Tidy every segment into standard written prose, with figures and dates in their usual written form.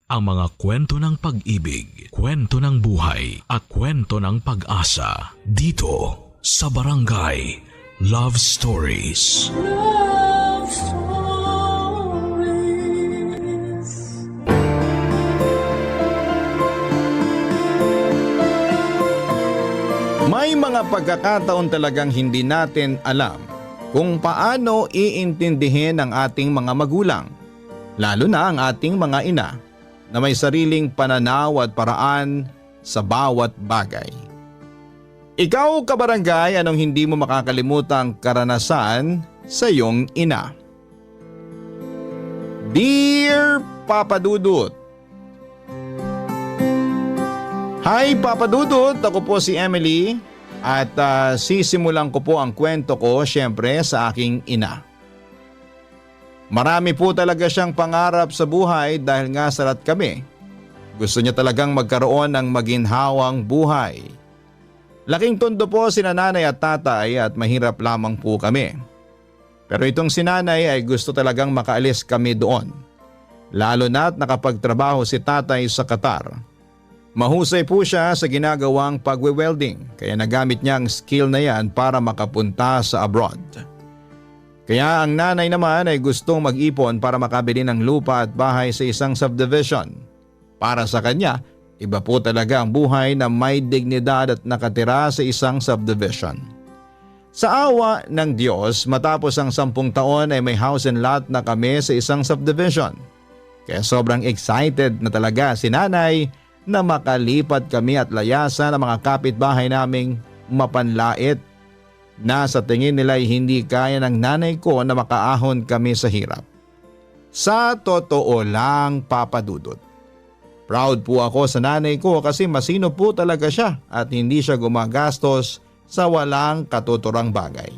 Ang mga kwento ng pag-ibig, kwento ng buhay at kwento ng pag-asa dito sa Barangay Love Stories. Love Stories. May mga pagkakataon talagang hindi natin alam kung paano iintindihin ang ating mga magulang, lalo na ang ating mga ina na may sariling pananaw at paraan sa bawat bagay. Ikaw, kabarangay, anong hindi mo makakalimutang karanasan sa iyong ina? Dear Papa Dudut, Hi Papa Dudut, ako po si Emily at sisimulan ko po ang kwento ko syempre sa aking ina. Marami po talaga siyang pangarap sa buhay dahil nga sarat kami. Gusto niya talagang magkaroon ng maginhawang buhay. Laking tondo po sina nanay at tatay at mahirap lamang po kami. Pero itong si nanay ay gusto talagang makaalis kami doon. Lalo na't nakapagtrabaho si tatay sa Qatar. Mahusay po siya sa ginagawang pagwe-welding kaya nagamit niya ang skill na yan para makapunta sa abroad. Kaya ang nanay naman ay gustong mag-ipon para makabili ng lupa at bahay sa isang subdivision. Para sa kanya, iba po talaga ang buhay na may dignidad at nakatira sa isang subdivision. Sa awa ng Diyos, matapos ang 10 taon ay may house and lot na kami sa isang subdivision. Kaya sobrang excited na talaga si nanay na makalipat kami at layasan ang mga kapitbahay naming mapanlait na sa tingin nila ay hindi kaya ng nanay ko na makaahon kami sa hirap. Sa totoo lang, Papa Dudut, proud po ako sa nanay ko kasi masino po talaga siya at hindi siya gumagastos sa walang katuturang bagay.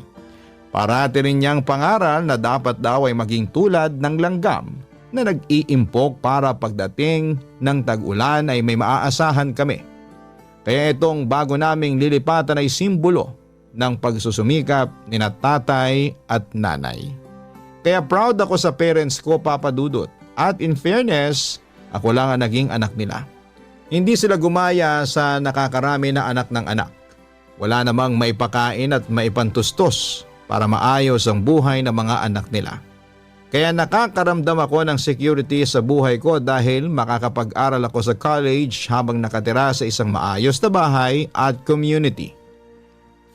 Parati rin niyang pangaral na dapat daw ay maging tulad ng langgam na nag-iimpok para pagdating ng tag-ulan ay may maaasahan kami. Kaya itong bago naming lilipatan ay simbolo ng pagsusumikap ni tatay at nanay. Kaya proud ako sa parents ko, Papa Dudut, at in fairness, ako lang ang naging anak nila. Hindi sila gumaya sa nakakarami na anak ng anak. Wala namang maipakain at maipantustos para maayos ang buhay ng mga anak nila. Kaya nakakaramdam ako ng security sa buhay ko dahil makakapag-aral ako sa college habang nakatira sa isang maayos na bahay at community.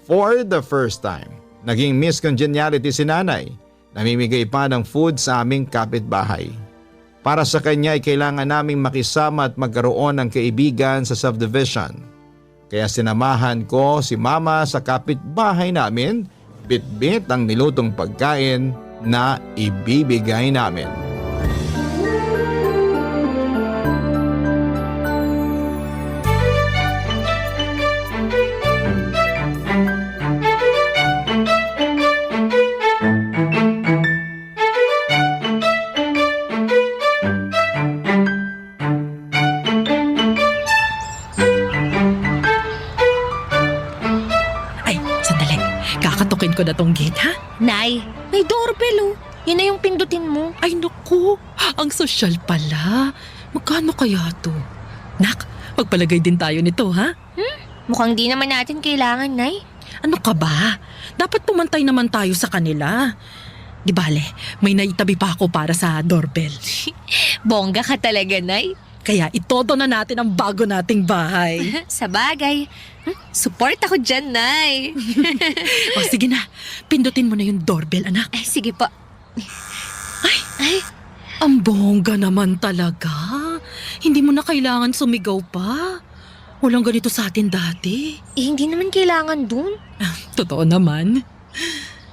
For the first time, naging Miss Congeniality si nanay. Namimigay pa ng food sa aming kapitbahay. Para sa kanya ay kailangan naming makisama at magkaroon ng kaibigan sa subdivision. Kaya sinamahan ko si mama sa kapitbahay namin, bit-bit ang nilutong pagkain na ibibigay namin. Ay, sandali. Kakatukin ko na tong gate, ha? Nay, may doorbell oh. Yun na yung pindutin mo. Ay, naku. Ang sosyal pala. Magkano kaya to? Nak, magpalagay din tayo nito, ha? Mukhang di naman natin kailangan, Nay. Ano ka ba? Dapat pumantay naman tayo sa kanila. Di bale, may naitabi pa ako para sa doorbell. Bongga ka talaga, Nay. Kaya itodo na natin ang bago nating bahay. Sa bagay. Support ako dyan, Nay. O sige na, pindutin mo na yung doorbell, anak. Ay, sige po. Ay, Ang bongga naman talaga. Hindi mo na kailangan sumigaw pa. Walang ganito sa atin dati. hindi naman kailangan dun. Totoo naman.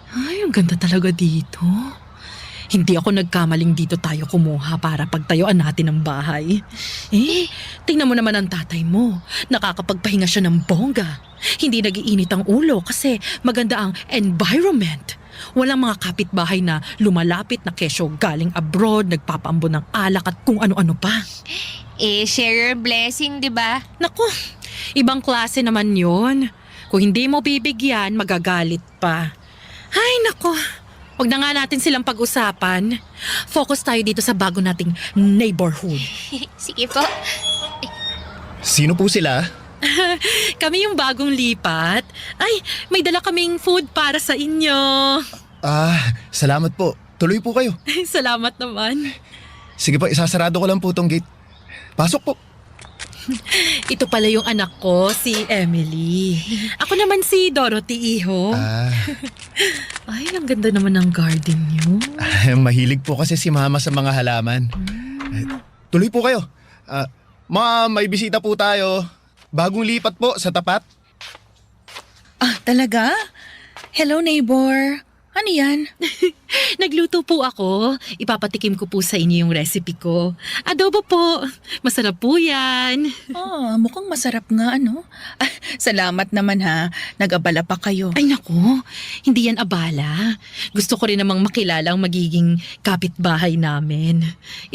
Ay, ang ganda talaga dito. Hindi ako nagkamaling dito tayo kumuha para pagtayuan natin ang bahay. Tingnan mo naman ang tatay mo. Nakakapagpahinga siya ng bongga. Hindi nagiinit ang ulo kasi maganda ang environment. Walang mga kapitbahay na lumalapit na kesyo galing abroad, nagpapaambon ng alak at kung ano-ano pa. Share your blessing, di ba? Naku, ibang klase naman yon. Kung hindi mo bibigyan, magagalit pa. Ay, naku. Huwag na nga natin silang pag-usapan. Focus tayo dito sa bago nating neighborhood. Sige po. Sino po sila? Kami yung bagong lipat. Ay, may dala kaming food para sa inyo. Salamat po. Tuloy po kayo. Salamat naman. Sige po, isasarado ko lang po tong gate. Pasok po. Ito pala yung anak ko, si Emily. Ako naman si Dorothy, iho. Ay, ang ganda naman ng garden niyo. Mahilig po kasi si Mama sa mga halaman. Tuloy po kayo. Ma'am, may bisita po tayo. Bagong lipat po sa tapat. Talaga? Hello, neighbor. Ano yan? Nagluto po ako. Ipapatikim ko po sa inyo yung recipe ko. Adobo po. Masarap po yan. Mukhang masarap nga, ano? Salamat naman ha. Nag-abala pa kayo. Ay naku, hindi yan abala. Gusto ko rin namang makilala ang magiging kapitbahay namin.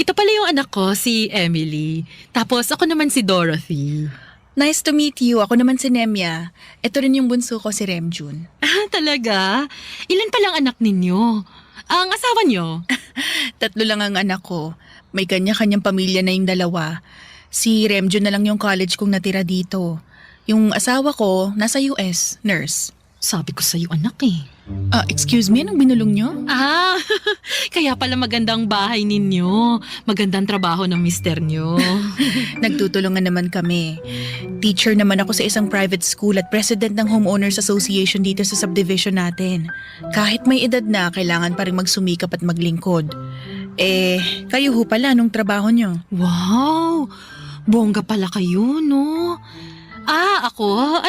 Ito pala yung anak ko, si Emily. Tapos ako naman si Dorothy. Nice to meet you. Ako naman si Nemya. Ito rin yung bunso ko, si Remjun. Talaga? Ilan palang anak ninyo? Ang asawa nyo? 3 lang ang anak ko. May kanya-kanyang pamilya na yung 2. Si Remjun na lang yung college kong natira dito. Yung asawa ko, nasa US, nurse. Sabi ko sa'yo anak eh. Excuse me, anong binulong nyo? Kaya pala magandang bahay ninyo. Magandang trabaho ng mister nyo. Nagtutulungan naman kami. Teacher naman ako sa isang private school at president ng Homeowners Association dito sa subdivision natin. Kahit may edad na, kailangan pa rin magsumikap at maglingkod. Kayo ho pala, anong trabaho nyo? Wow! Bongga pala kayo, no? Ako?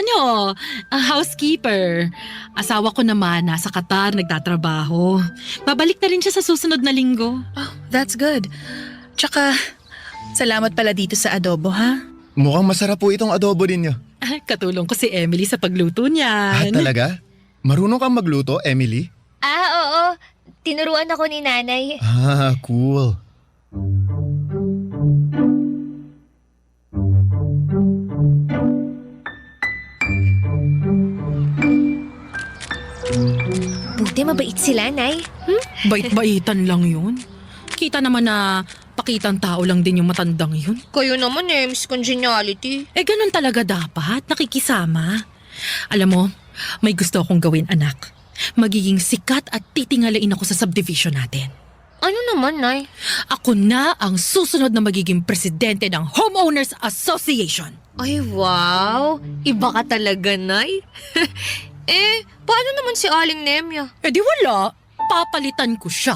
Housekeeper. Asawa ko naman, nasa Qatar, nagtatrabaho. Babalik na rin siya sa susunod na linggo. That's good. Tsaka, salamat pala dito sa adobo, ha? Mukhang masarap po itong adobo ninyo. Katulong ko si Emily sa pagluto niyan. Talaga? Marunong kang magluto, Emily? Oo. Tinuruan ako ni nanay. Cool. Buti mabait sila, Nay. Bait-baitan lang yun. Kita naman na pakitang tao lang din yung matandang yun. Kayo naman Miss Congeniality. Ganun talaga dapat, nakikisama. Alam mo, may gusto akong gawin anak. Magiging sikat at titingalain ako sa subdivision natin. Ano naman, Nay? Ako na ang susunod na magiging presidente ng Homeowners Association. Ay, wow. Iba ka talaga, Nay. Paano naman si Aling Nemya? Di wala. Papalitan ko siya.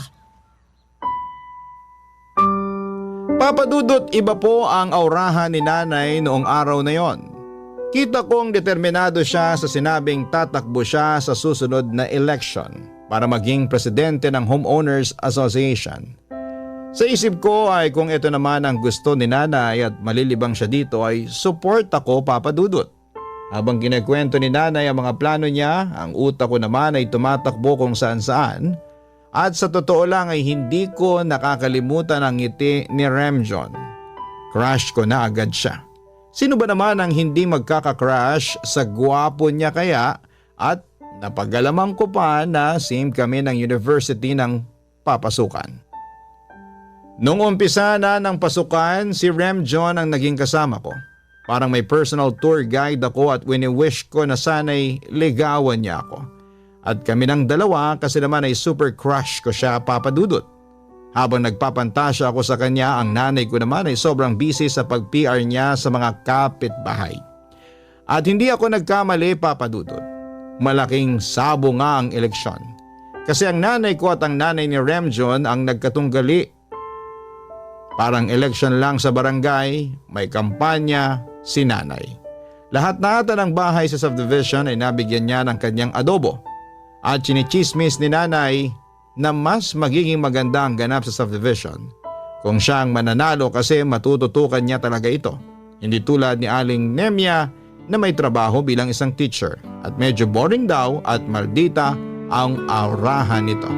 Papa Dudut, iba po ang aurahan ni nanay noong araw na yon. Kita kong determinado siya sa sinabing tatakbo siya sa susunod na election para maging presidente ng Homeowners Association. Sa isip ko ay kung ito naman ang gusto ni nanay at malilibang siya dito ay support ako, Papa Dudut. Habang kinakwento ni nanay ang mga plano niya, ang utak ko naman ay tumatakbo kung saan-saan. At sa totoo lang ay hindi ko nakakalimutan ang ngiti ni Remjon. Crush ko na agad siya. Sino ba naman ang hindi magkaka-crush sa gwapo niya kaya at napagalamang ko pa na same kami ng university ng papasukan. Nung umpisa na ng pasukan, si Remjon ang naging kasama ko. Parang may personal tour guide ako at wini-wish ko na sana'y ligawan niya ako. At kami ng dalawa kasi naman ay super crush ko siya, Papa Dudut. Habang nagpapantasya ako sa kanya, ang nanay ko naman ay sobrang busy sa pag-PR niya sa mga kapitbahay. At hindi ako nagkamali, Papa Dudut. Malaking sabo nga ang eleksyon. Kasi ang nanay ko at ang nanay ni Remjon ang nagkatunggali. Parang election lang sa barangay, may kampanya, si nanay. Lahat na ata ng bahay sa subdivision ay nabigyan niya ng kanyang adobo. At chinichismis ni nanay na mas magiging maganda ang ganap sa subdivision kung siya ang mananalo kasi matututukan niya talaga ito. Hindi tulad ni Aling Nemya na may trabaho bilang isang teacher at medyo boring daw at maldita ang aurahan nito.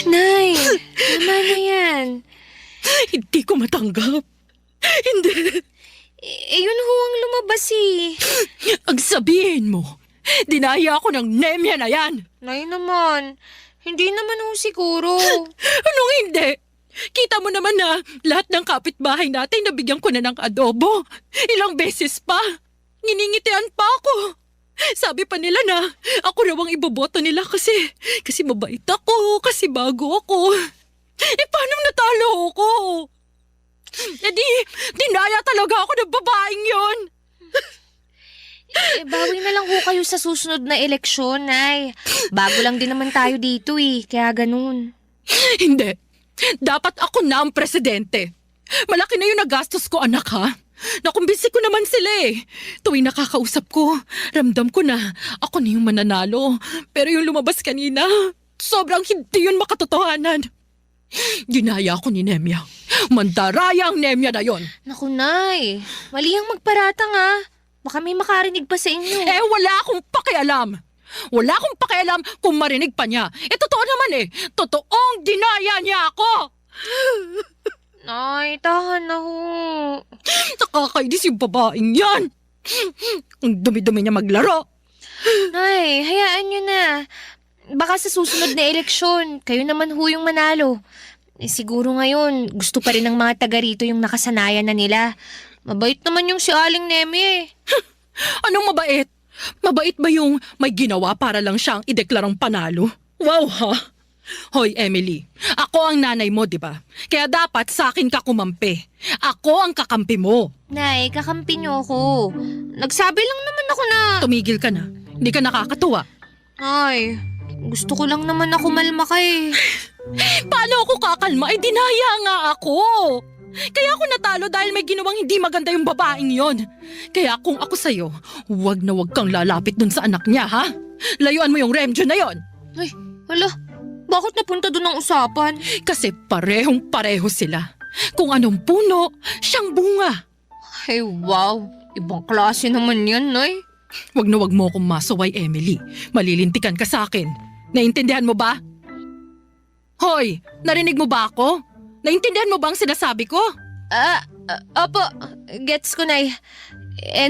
Nay, tama na yan. Hindi ko matanggap. Hindi. Yun ho ang lumabas eh. Ang sabihin mo, dinaya ako ng Nemya na yan. Nay naman, hindi naman ho siguro. Anong hindi? Kita mo naman na lahat ng kapitbahay natin nabigyan ko na ng adobo. Ilang beses pa. Nginingitian pa ako. Sabi pa nila na ako raw ang iboboto nila kasi mabait ako, kasi bago ako. Paano natalo ako? Dinaya talaga ako ng babaeng yon. Bawi na lang ho kayo sa susunod na eleksyon, Nay. Bago lang din naman tayo dito eh, kaya ganun. Hindi. Dapat ako na ang presidente. Malaki na yung nagastos ko, anak, ha? Nakumbinsi ko naman sila eh. Tuwing nakakausap ko, ramdam ko na ako na yung mananalo. Pero yung lumabas kanina, sobrang hindi yun makatotohanan. Ginaya ako ni Nemya. Mandaraya ang Nemya na yon. Naku, Nay. Mali ang magparatang ah. Baka may makarinig pa sa inyo. Wala akong pakialam. Wala akong pakialam kung marinig pa niya. Totoo naman eh. Totoong dinaya niya ako. Nay, tahan na ho. Nakakainis yung babaeng yan. Ang dumi-dumi niya maglaro. Nay, hayaan nyo na. Baka sa susunod na eleksyon, kayo naman ho yung manalo. Siguro ngayon, gusto pa rin ng mga taga rito yung nakasanayan na nila. Mabait naman yung si Aling Nemi eh. Anong mabait? Mabait ba yung may ginawa para lang siyang ideklarang panalo? Wow ha? Hoy Emily, ako ang nanay mo, di ba? Kaya dapat sa akin ka kumampi. Ako ang kakampi mo. Nay, kakampi niyo ako. Nagsabi lang naman ako na... Tumigil ka na. Hindi ka nakakatuwa. Ay, gusto ko lang naman na kumalma ka eh. Paano ako kakalma? Dinaya nga ako. Kaya ako natalo dahil may ginawang hindi maganda yung babaeng yon. Kaya kung ako sa'yo, huwag na huwag kang lalapit dun sa anak niya, ha? Layuan mo yung Remjo na yon. Ay, hala. Bakit napunta doon ang usapan? Kasi parehong-pareho sila. Kung anong puno, siyang bunga. Ay, wow. Ibang klase naman yan, Nay. Huwag na huwag mo akong masuway, Emily. Malilintikan ka sa akin. Naintindihan mo ba? Hoy, narinig mo ba ako? Naintindihan mo ba ang sinasabi ko? Opo. Gets ko, Nay.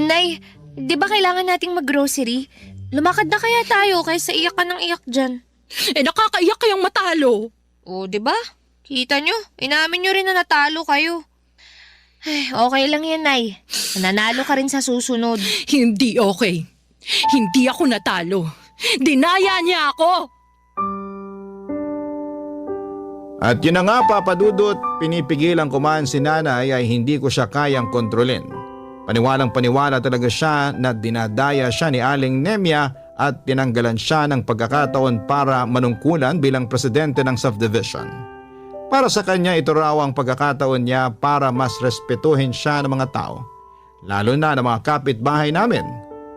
Nay, di ba kailangan nating mag-grocery? Lumakad na kaya tayo kaysa iyak ka ng iyak dyan. Nakakaiyak kayang matalo. O, di ba? Kita nyo, inamin nyo rin na natalo kayo. Ay, okay lang yan, Nay. Nanalo ka rin sa susunod. Hindi okay. Hindi ako natalo. Dinaya niya ako. At yun na nga papadudot, pinipigilan ko man si nanay ay hindi ko siya kayang kontrolin. Paniwalang paniwala talaga siya na dinadaya siya ni Aling Nemya at tinanggalan siya ng pagkakataon para manungkulan bilang presidente ng subdivision. Para sa kanya ito raw ang pagkakataon niya para mas respetuhin siya ng mga tao, lalo na ng mga kapitbahay namin.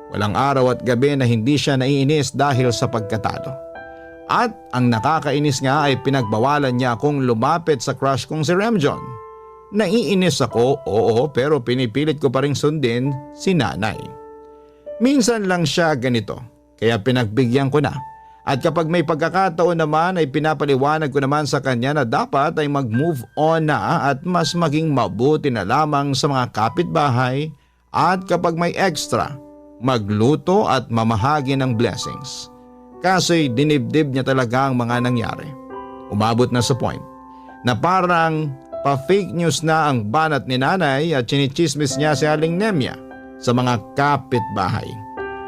Walang araw at gabi na hindi siya naiinis dahil sa pagkatalo. At ang nakakainis nga ay pinagbawalan niya akong lumapit sa crush kong si Remjon. Naiinis ako, oo, pero pinipilit ko pa rin sundin si nanay. Minsan lang siya ganito, kaya pinagbigyan ko na. At kapag may pagkakataon naman ay pinapaliwanag ko naman sa kanya na dapat ay mag-move on na at mas maging mabuti na lamang sa mga kapitbahay at kapag may extra, magluto at mamahagi ng blessings. Kaso'y dinibdib niya talaga ang mga nangyari. Umabot na sa point na parang pa-fake news na ang banat ni nanay at chinichismis niya si Aling Nemya sa mga kapitbahay.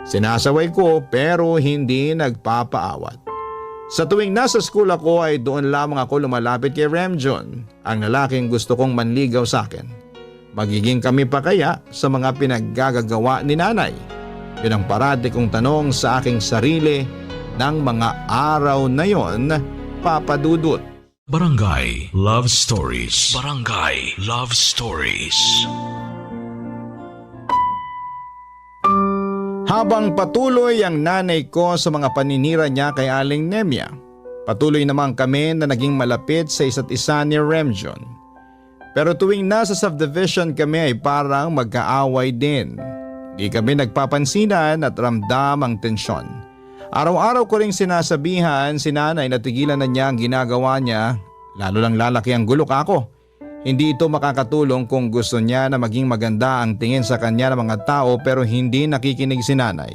Sinasaway ko pero hindi nagpapaawat. Sa tuwing nasa school ako ay doon lamang ako lumalapit kay Remjon, ang lalaking gusto kong manligaw sa akin. Magiging kami pa kaya sa mga pinaggagawa ni nanay? Yun ang parati kong tanong sa aking sarili ng mga araw na yon, papadudot. Barangay Love Stories. Barangay Love Stories. Habang patuloy ang nanay ko sa mga paninira niya kay Aling Nemya, patuloy naman kami na naging malapit sa isa't isa ni Remjon. Pero tuwing nasa subdivision kami ay parang magkaaway din. Di kami nagpapansinan at ramdam ang tensyon. Araw-araw ko ring sinasabihan si nanay na tigilan na niya ang ginagawa niya, lalo lang lalaki ang gulok ako. Hindi ito makakatulong kung gusto niya na maging maganda ang tingin sa kanya ng mga tao pero hindi nakikinig si nanay.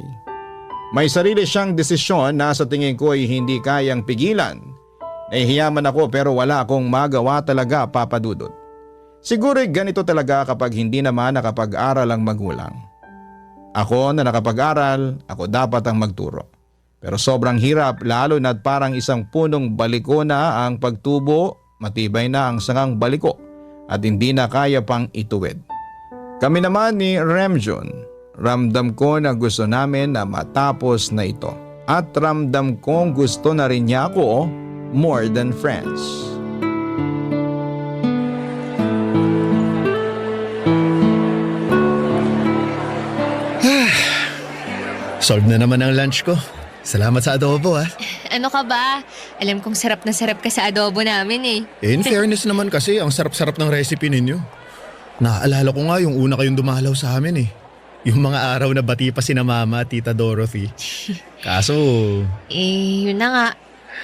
May sarili siyang desisyon na sa tingin ko ay hindi kayang pigilan. Nahihiyaman ako pero wala akong magawa talaga, Papa Dudut. Siguro ganito talaga kapag hindi naman nakapag-aral ang magulang. Ako na nakapag-aral, ako dapat ang magturo. Pero sobrang hirap lalo na't parang isang punong baliko na ang pagtubo, matibay na ang sangang baliko at hindi na kaya pang ituwid. Kami naman ni Remjun, ramdam ko na gusto namin na matapos na ito. At ramdam kong gusto na rin niya ako more than friends. Solved na naman ang lunch ko. Salamat sa adobo ha. Ano ka ba? Alam kong sarap na sarap ka sa adobo namin eh. In fairness naman kasi, ang sarap-sarap ng recipe ninyo. Naaalala ko nga yung una kayong dumalaw sa amin eh. Yung mga araw na bati pa sina Mama at Tita Dorothy. Kaso, Yun na nga.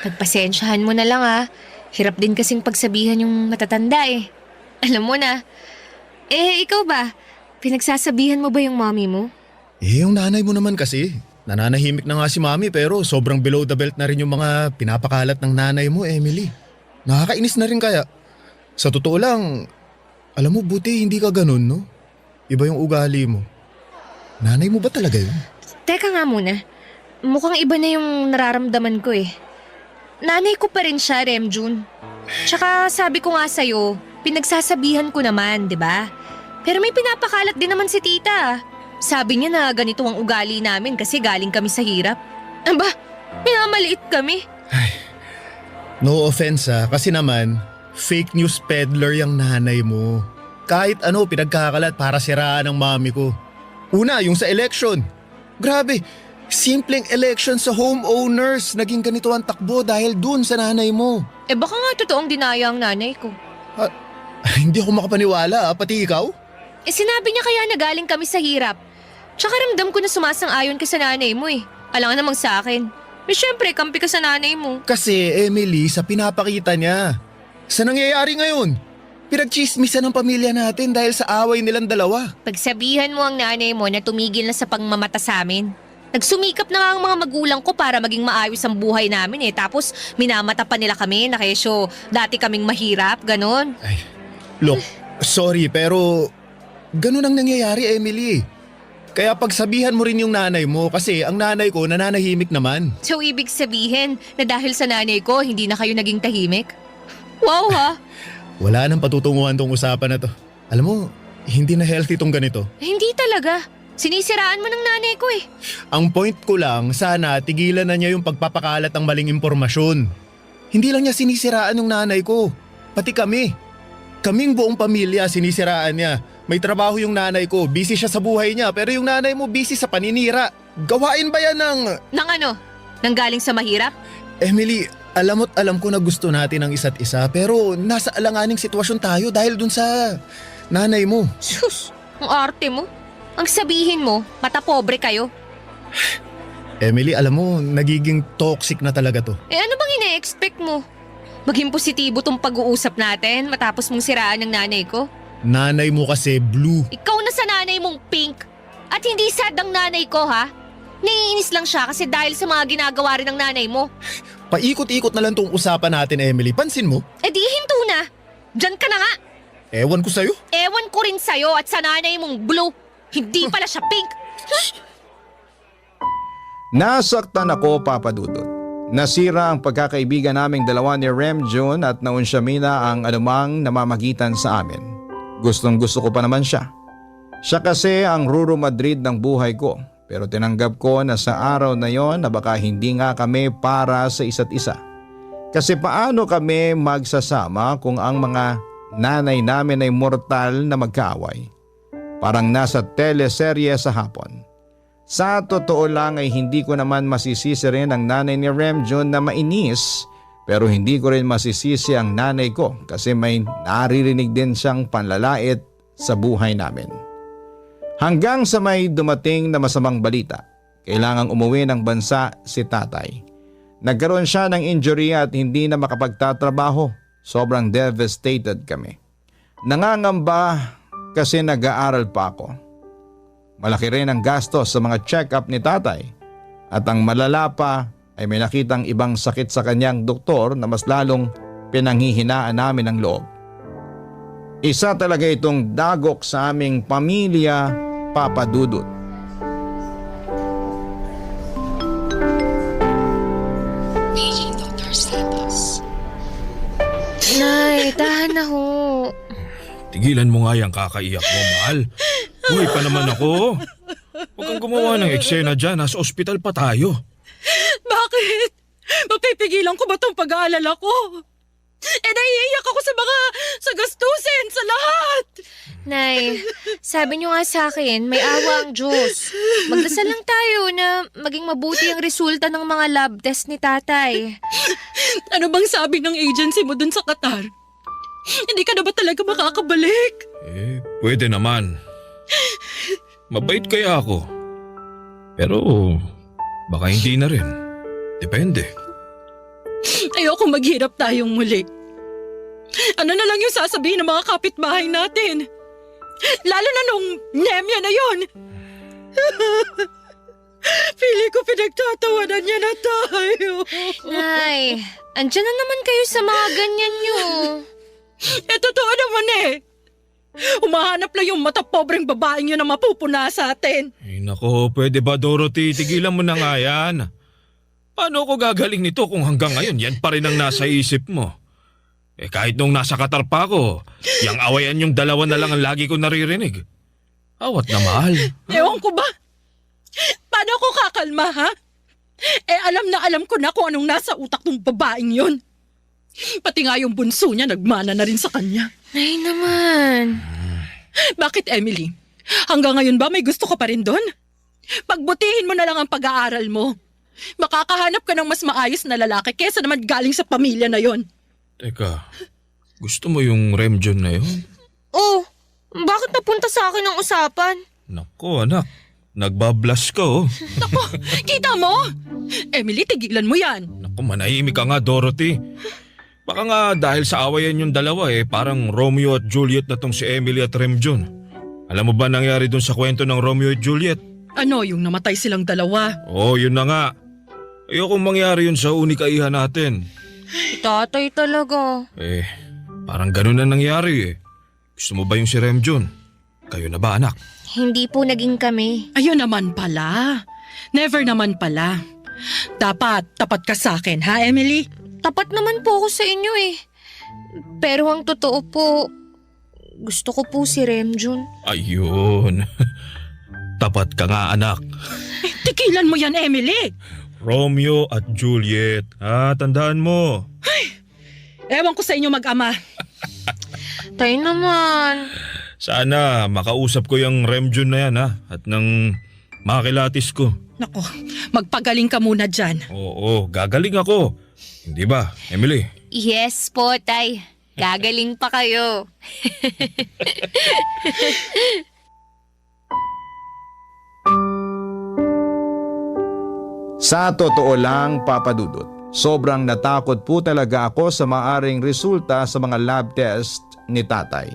Pagpasensyahan mo na lang ah. Hirap din kasing pagsabihan yung matatanda eh. Alam mo na. Ikaw ba? Pinagsasabihan mo ba yung mommy mo? yung nanay mo naman kasi. Nananahimik na nga si Mami pero sobrang below the belt na rin yung mga pinapakalat ng nanay mo, Emily. Nakakainis na rin kaya. Sa totoo lang, alam mo buti hindi ka ganun, no? Iba yung ugali mo. Nanay mo ba talaga yun? Teka nga muna. Mukhang iba na yung nararamdaman ko eh. Nanay ko pa rin siya, Remjun. Tsaka sabi ko nga sa'yo, pinagsasabihan ko naman, di ba? Pero may pinapakalat din naman si tita. Sabi niya na ganito ang ugali namin kasi galing kami sa hirap. Aba, minamaliit kami. No offense kasi naman, fake news peddler yung nanay mo. Kahit ano pinagkakalat para siraan ng mami ko. Una, yung sa election. Grabe, simpleng election sa homeowners. Naging ganito ang takbo dahil dun sa nanay mo. Baka nga totoong dinaya ang nanay ko. Hindi ako makapaniwala, pati ikaw? Sinabi niya kaya na galing kami sa hirap. Tsaka ramdam ko na sumasang-ayon ka sa nanay mo eh. Alangan namang sa akin. Siyempre, kampi ka sa nanay mo. Kasi Emily, sa pinapakita niya. Sa nangyayari ngayon, pinagchismisan ng pamilya natin dahil sa away nilang dalawa. Pagsabihan mo ang nanay mo na tumigil na sa pangmamata sa amin. Nagsumikap na nga ang mga magulang ko para maging maayos ang buhay namin eh. Tapos minamata pa nila kami na kesyo dati kaming mahirap, ganon. Look, sorry pero ganun ang nangyayari, Emily. Kaya pagsabihan mo rin yung nanay mo kasi ang nanay ko nananahimik naman. So ibig sabihin na dahil sa nanay ko hindi na kayo naging tahimik? Wow ha! Wala nang patutunguhan tong usapan na to. Alam mo, hindi na healthy tong ganito. Hindi talaga. Sinisiraan mo ng nanay ko eh. Ang point ko lang, sana tigilan na niya yung pagpapakalat ng maling impormasyon. Hindi lang niya sinisiraan yung nanay ko, pati kami. Kaming buong pamilya sinisiraan niya. May trabaho yung nanay ko, busy siya sa buhay niya, pero yung nanay mo busy sa paninira. Gawain ba yan ng... Nang ano? Nang galing sa mahirap? Emily, alam ko na gusto natin ang isa't isa, pero nasa alanganing sitwasyon tayo dahil dun sa nanay mo. Sus, ang arte mo. Ang sabihin mo, mata pobre kayo. Emily, alam mo, nagiging toxic na talaga to. Ano bang ina-expect mo? Maging positibo tong pag-uusap natin matapos mong siraan ng nanay ko? Nanay mo kasi blue. Ikaw na sa nanay mong pink. At hindi sad ang nanay ko ha. Naiinis lang siya kasi dahil sa mga ginagawa rin ng nanay mo. Paikot-ikot na lang tong usapan natin, Emily. Pansin mo? Di hinto na. Diyan ka na nga. Ewan ko sa'yo. Ewan ko rin sa'yo at sa nanay mong blue. Hindi pala siya pink. Nasaktan ako, Papa Dudut. Nasira ang pagkakaibigan naming dalawa ni Remjun at naunsyamina ang anumang namamagitan sa amin. Gustong-gusto ko pa naman siya. Siya kasi ang Ruro Madrid ng buhay ko. Pero tinanggap ko na sa araw na yon na baka hindi nga kami para sa isa't isa. Kasi paano kami magsasama kung ang mga nanay namin ay mortal na magkaaway? Parang nasa teleserye sa hapon. Sa totoo lang ay hindi ko naman masisisi rin ang nanay ni Remjun na mainis. Pero hindi ko rin masisisi ang nanay ko kasi may naririnig din siyang panlalait sa buhay namin. Hanggang sa may dumating na masamang balita, kailangang umuwi ng bansa si tatay. Nagkaroon siya ng injury at hindi na makapagtatrabaho. Sobrang devastated kami. Nangangamba kasi nag-aaral pa ako. Malaki rin ang gastos sa mga check-up ni tatay at ang malala pa ay may nakitang ibang sakit sa kanyang doktor na mas lalong pinanghihinaan namin ang loob. Isa talaga itong dagok sa aming pamilya, Papa Dudut. Nay, tahan na ho. Tigilan mo nga yung kakaiyak mo, mahal. Buhay pa naman ako. Huwag kang gumawa ng eksena dyan, nasa ospital pa tayo. Bakit? Mapipigilan ko ba tong pag-aalala ko? Naiiyak ako sa gastusin, sa lahat. Nay, sabi niyo nga sa akin, may awa ang Diyos. Magdasal lang tayo na maging mabuti ang resulta ng mga lab test ni tatay. Ano bang sabi ng agency mo dun sa Qatar? Hindi ka na ba talaga makakabalik? Pwede naman. Mabait kaya ako. Pero baka hindi na rin. Depende. Ayoko maghirap tayong muli. Ano na lang yung sasabihin ng mga kapitbahay natin? Lalo na nung Nemya na yon. Pili ko pinagtatawanan niya na tayo. Nay, andyan na naman kayo sa mga ganyan niyo. Totoo naman eh. Umahanap lang yung mata pobreng babaeng yun na mapupuna sa atin. Ay nako, pwede ba Dorothy? Tigilan mo na nga yan. Paano ako gagaling nito kung hanggang ngayon yan pa rin ang nasa isip mo? Kahit nung nasa Qatar pa ako, yung awayan yung dalawa na lang ang lagi ko naririnig. Awat na mahal. Ewan ko ba? Paano ako kakalma ha? Alam ko na kung anong nasa utak ng babaeng yun. Pati nga yung bunso niya nagmana na rin sa kanya. Nay naman. Bakit Emily? Hanggang ngayon ba may gusto ka pa rin doon? Pagbutihin mo na lang ang pag-aaral mo. Makakahanap ka ng mas maayos na lalaki kesa naman galing sa pamilya na yon. Teka, gusto mo yung Remjon na yun? Oh, bakit napunta sa akin ang usapan? Nako anak, nagbablush ka oh. Naku, kita mo? Emily, tigilan mo yan. Naku, manahimik ka nga Dorothy. Baka nga dahil sa awayan yung dalawa parang Romeo at Juliet na tong si Emily at Remjon. Alam mo ba nangyari dun sa kwento ng Romeo at Juliet? Ano, yung namatay silang dalawa? Oo, yun na nga. Ayokong mangyari yun sa unikaihan natin. Tatay talaga. Parang ganun na nangyari Gusto mo ba yung si Remjon? Kayo na ba anak? Hindi po naging kami. Ayun naman pala. Never naman pala. Dapat tapat ka sa akin, ha Emily? Tapat naman po ako sa inyo Pero ang totoo po, gusto ko po si Remjon. Ayun. Tapat ka nga anak. Tigilan mo yan, Emily! Romeo at Juliet. Tandaan mo. Ewan ko sa inyo mag-ama. Tay naman. Sana makausap ko yung Remjon na yan at nang makilatis ko. Nako, magpagaling ka muna dyan. Oo, gagaling ako. Hindi ba, Emily? Yes po, Tay. Gagaling pa kayo. Sa totoo lang, Papa Dudut, sobrang natakot po talaga ako sa maaring resulta sa mga lab test ni tatay.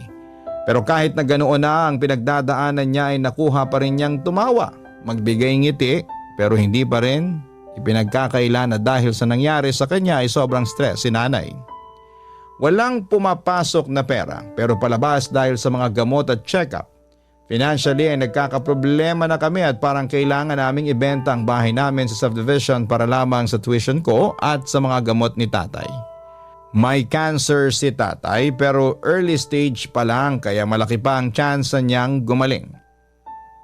Pero kahit na ganoon na ang pinagdadaanan niya ay nakuha pa rin niyang tumawa, magbigay ngiti, pero hindi pa rin ipinagkakaila na dahil sa nangyari sa kanya ay sobrang stress si nanay. Walang pumapasok na pera pero palabas dahil sa mga gamot at check-up. Financially ay nagkakaproblema na kami at parang kailangan naming ibenta ang bahay namin sa subdivision para lamang sa tuition ko at sa mga gamot ni tatay. May cancer si tatay pero early stage pa lang kaya malaki pa ang chance niyang gumaling.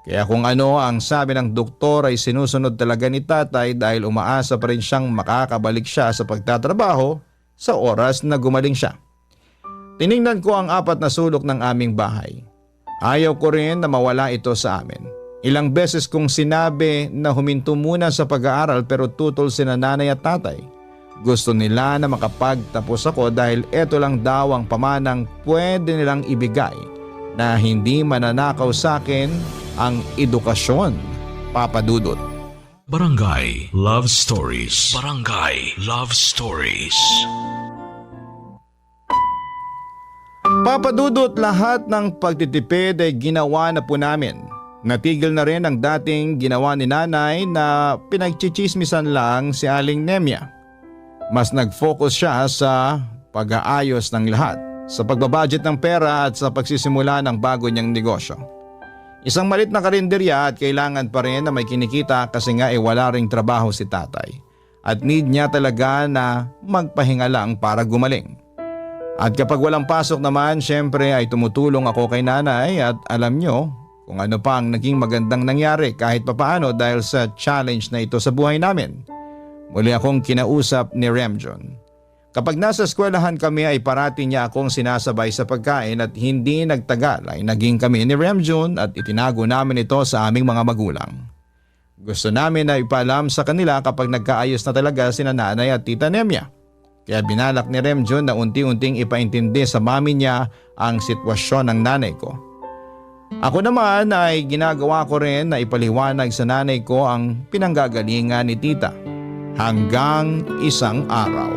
Kaya kung ano ang sabi ng doktor ay sinusunod talaga ni tatay dahil umaasa pa rin siyang makakabalik siya sa pagtatrabaho sa oras na gumaling siya. Tiningnan ko ang 4 na sulok ng aming bahay. Ayaw ko rin na mawala ito sa amin. Ilang beses kong sinabi na huminto muna sa pag-aaral pero tutol sina nanay at tatay. Gusto nila na makapagtapos ako dahil ito lang daw ang pamanang pwede nilang ibigay na hindi mananakaw sa akin ang edukasyon, Papa Dudut. Barangay Love Stories. Barangay Love Stories. Papadudot, lahat ng pagtitipid ay ginawa na po namin. Natigil na rin ang dating ginawa ni nanay na pinagchichismisan lang si Aling Nemya. Mas nag-focus siya sa pag-aayos ng lahat, sa pagbabudget ng pera at sa pagsisimula ng bago niyang negosyo. Isang malit na karinderya at kailangan pa rin na may kinikita kasi nga wala ring trabaho si tatay. At need niya talaga na magpahinga lang para gumaling. At kapag walang pasok naman, syempre ay tumutulong ako kay nanay at alam nyo kung ano pa ang naging magandang nangyari kahit papaano dahil sa challenge na ito sa buhay namin. Muli akong kinausap ni Remjon. Kapag nasa eskwelahan kami ay parati niya akong sinasabay sa pagkain at hindi nagtagal ay naging kami ni Remjon at itinago namin ito sa aming mga magulang. Gusto namin na ipaalam sa kanila kapag nagkaayos na talaga sina nanay at tita Nemya. Kaya binalak ni Remjon na unti-unting ipaintindi sa mami niya ang sitwasyon ng nanay ko. Ako naman ay ginagawa ko rin na ipaliwanag sa nanay ko ang pinanggagalingan ni tita hanggang isang araw.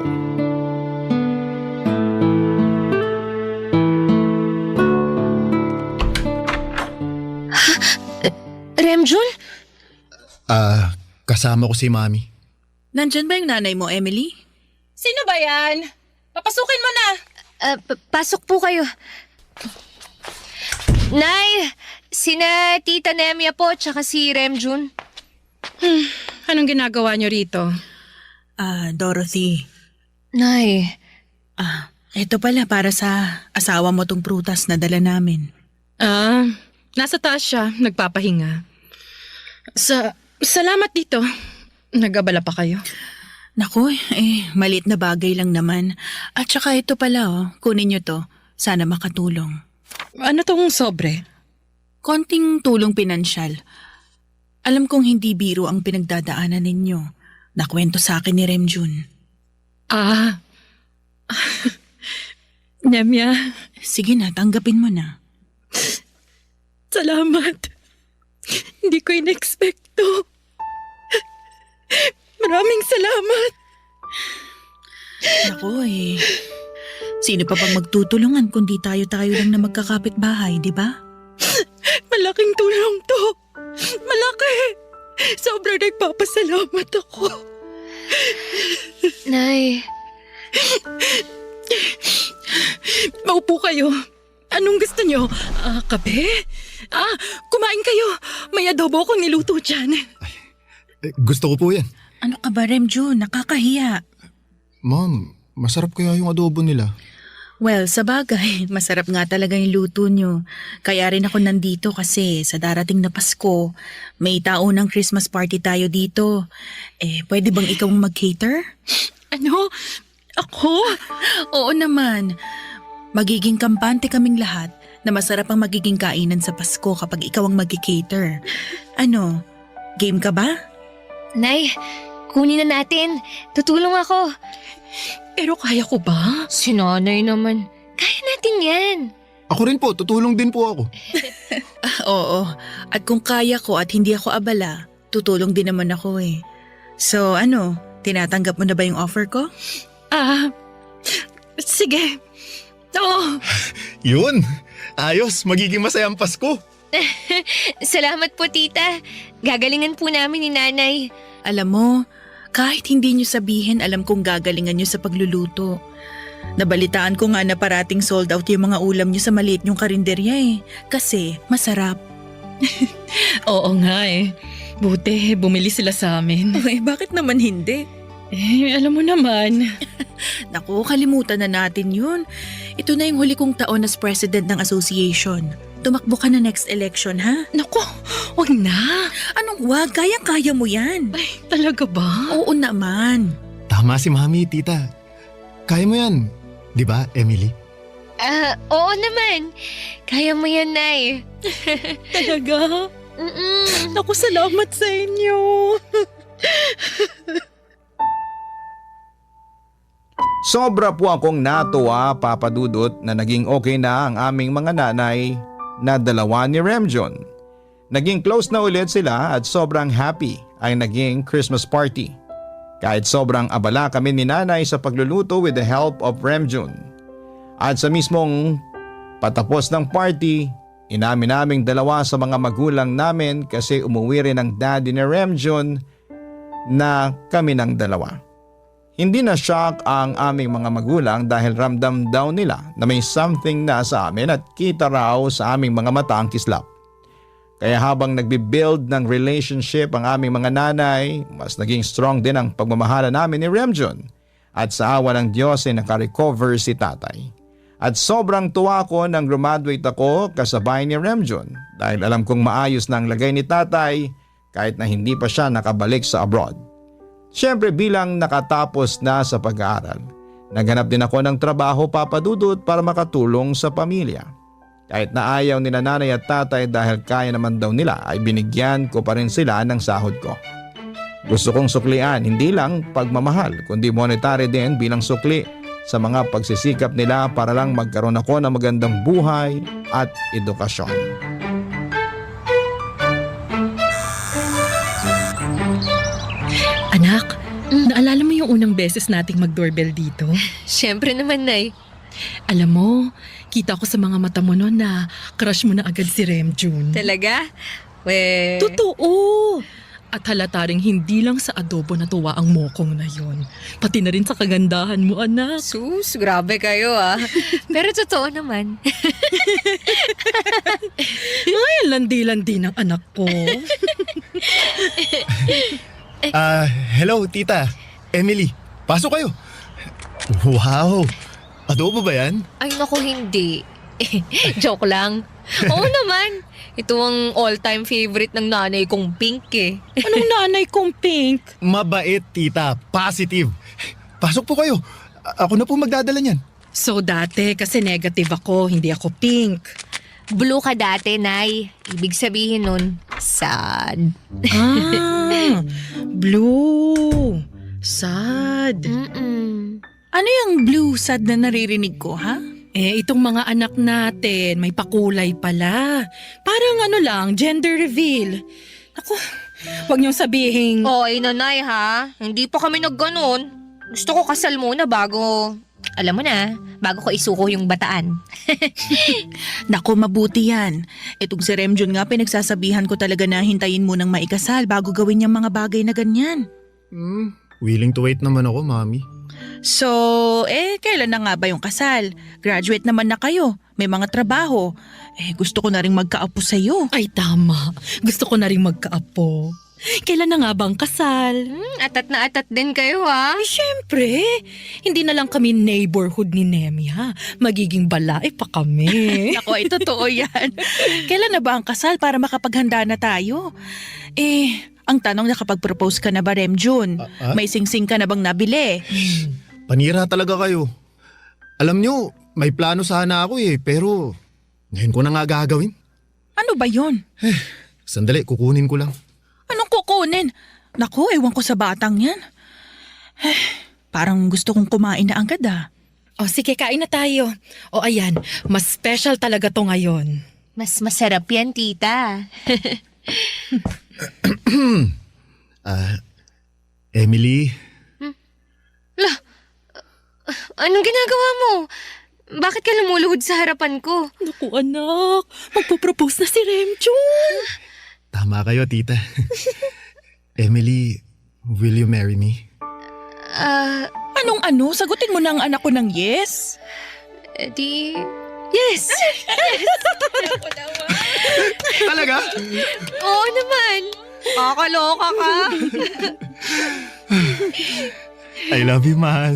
Remjon? Kasama ko si mami. Nandyan ba yung nanay mo, Emily? Sino ba yan? Papasukin mo na! Pasok po kayo. Nay, sina Tita Nemya po tsaka si Remjon. Anong ginagawa niyo rito? Dorothy. Nay, Ito pala para sa asawa mo tong prutas na dala namin. Nasa taas siya, nagpapahinga. Salamat dito. Nag-abala pa kayo? Naku, maliit na bagay lang naman. At saka ito pala, kunin nyo to. Sana makatulong. Ano tong sobre? Konting tulong pinansyal. Alam kong hindi biro ang pinagdadaanan ninyo. Nakwento sa akin ni Remjon. Nemya, Sige na, tanggapin mo na. salamat. Hindi ko in-expecto. Maraming salamat. Naku sino pa bang magtutulungan kundi tayo-tayo lang na magkakapit-bahay, di ba? Malaking tulong to. Malaki. Sobrang nagpapasalamat ako. Nay. Maupo kayo. Anong gusto nyo? Kape? Kumain kayo. May adobo akong niluto dyan. Gusto ko po yan. Ano ka ba, Remjon? Nakakahiya. Ma'am, masarap kaya yung adobo nila. Well, sa bagay, masarap nga talaga yung luto nyo. Kaya rin ako nandito kasi sa darating na Pasko, may taunang Christmas party tayo dito. Pwede bang ikaw ang mag-cater? Ano? Ako? Oo naman. Magiging kampante kaming lahat na masarap ang magiging kainan sa Pasko kapag ikaw ang mag-cater. Ano, game ka ba? Nay, kunin na natin. Tutulong ako. Pero kaya ko ba? Si nanay naman. Kaya natin yan. Ako rin po, tutulong din po ako. Oo, at kung kaya ko at hindi ako abala, tutulong din naman ako So ano, tinatanggap mo na ba yung offer ko? Sige. Oo. Yun! Ayos, magiging masayang Pasko. Salamat po, tita. Gagalingan po namin ni nanay. Alam mo, kahit hindi nyo sabihin, alam kong gagalingan nyo sa pagluluto. Nabalitaan ko nga na parating sold out yung mga ulam nyo sa maliit nyong karinderya kasi masarap. Oo nga Buti, bumili sila sa amin. Bakit naman hindi? Alam mo naman. Naku, kalimutan na natin yun. Ito na yung huli kong taon as president ng association. Tumakbo ka na next election, ha? Naku, wag na. Anong wag? Kayang-kaya mo yan. Ay, talaga ba? Oo naman. Tama si Mami, Tita. Kaya mo yan. Di ba, Emily? Oo naman. Kaya mo yan, Nay. Talaga? Naku, salamat sa inyo. Sobra po akong natuwa, Papa Dudut, na naging okay na ang aming mga nanay na dalawa ni Remjon. Naging close na ulit sila at sobrang happy ay naging Christmas party. Kahit sobrang abala kami ni nanay sa pagluluto with the help of Remjon. At sa mismong Patapos ng party, inamin naming dalawa sa mga magulang namin kasi umuwi rin ang daddy ni Remjun na kami ng dalawa. Hindi na shock ang aming mga magulang dahil ramdam daw nila na may something na sa amin at kita raw sa aming mga mata ang kislap. Kaya habang nagbibuild ng relationship ang aming mga nanay, mas naging strong din ang pagmamahala namin ni Remjun at sa awa ng Diyos ay nakarecover si tatay. At sobrang tuwa ko nang graduate ako kasabay ni Remjun dahil alam kong maayos na ang lagay ni tatay kahit na hindi pa siya nakabalik sa abroad. Siyempre bilang nakatapos na sa pag-aaral, naghanap din ako ng trabaho papadudot para makatulong sa pamilya. Kahit na ayaw ni nanay at tatay dahil kaya naman daw nila ay binigyan ko pa rin sila ng sahod ko. Gusto kong suklian hindi lang pagmamahal kundi monetary din bilang sukli sa mga pagsisikap nila para lang magkaroon ako ng magandang buhay at edukasyon. Anak, naalala mo yung unang beses nating mag-doorbell dito? Siyempre naman, Nay. Alam mo, kita ko sa mga mata mo noon na crush mo na agad si Remjun. Talaga? We... Totoo! At halata ring hindi lang sa adobo natuwa ang mokong na yon. Pati na rin sa kagandahan mo, anak. Sus, grabe kayo ah. Pero totoo naman. Ay, landi-landi ng anak ko. Hello, tita. Emily, pasok kayo. Wow! Adobo ba yan? Ay naku, hindi. Joke lang. Oo naman. Ito ang all-time favorite ng nanay kong Pink eh. Anong nanay kong Pink? Mabait, tita. Positive. Pasok po kayo. Ako na po magdadala niyan. So dati kasi negative ako, hindi ako pink. Blue ka dati, Nay. Ibig sabihin nun, sad. Ah, blue. Sad. Ano yung blue sad na naririnig ko, ha? Itong mga anak natin, may pakulay pala. Parang ano lang, gender reveal. Ako, wag niyong sabihin. Oy, nanay ha. Hindi pa kami nagganon. Gusto ko kasal muna bago, alam mo na, bago ko isuko yung bataan. Naku, mabuti yan. Itong si Remjun nga pinagsasabihan ko talaga na hintayin mo nang maikasal bago gawin niyang mga bagay na ganyan. Willing to wait naman ako, mami. So, kailan na nga ba yung kasal? Graduate naman na kayo. May mga trabaho. Gusto ko na rin magkaapo sa'yo. Ay tama, gusto ko na rin magkaapo. Kailan na nga bang kasal? Atat na atat din kayo ha. Ay syempre, hindi na lang kami neighborhood ni Nemia. Magiging balae pa kami. Naku, ay totoo yan. Kailan na ba ang kasal para makapaghanda na tayo? Ang tanong, nakapag-propose ka na ba, Remjun? May singsing ka na bang nabili? Panira talaga kayo. Alam nyo, may plano sana ako pero ngayon ko na nga gagawin. Ano ba yon? Sandali, kukunin ko lang. Anong kukunin? Naku, ewan ko sa batang yan. Parang gusto kong kumain na agad ah. O sige, kain na tayo. O ayan, mas special talaga to ngayon. Mas masarap yan, tita. Emily? Anong ginagawa mo? Bakit ka lumuluhod sa harapan ko? Naku anak, magpo-propose na si Remjun. Tama kayo, tita. Emily, will you marry me? Anong ano? Sagutin mo na ang anak ko ng yes? Yes! Talaga? Oo naman. Kakaloka ka. I love you, mahal.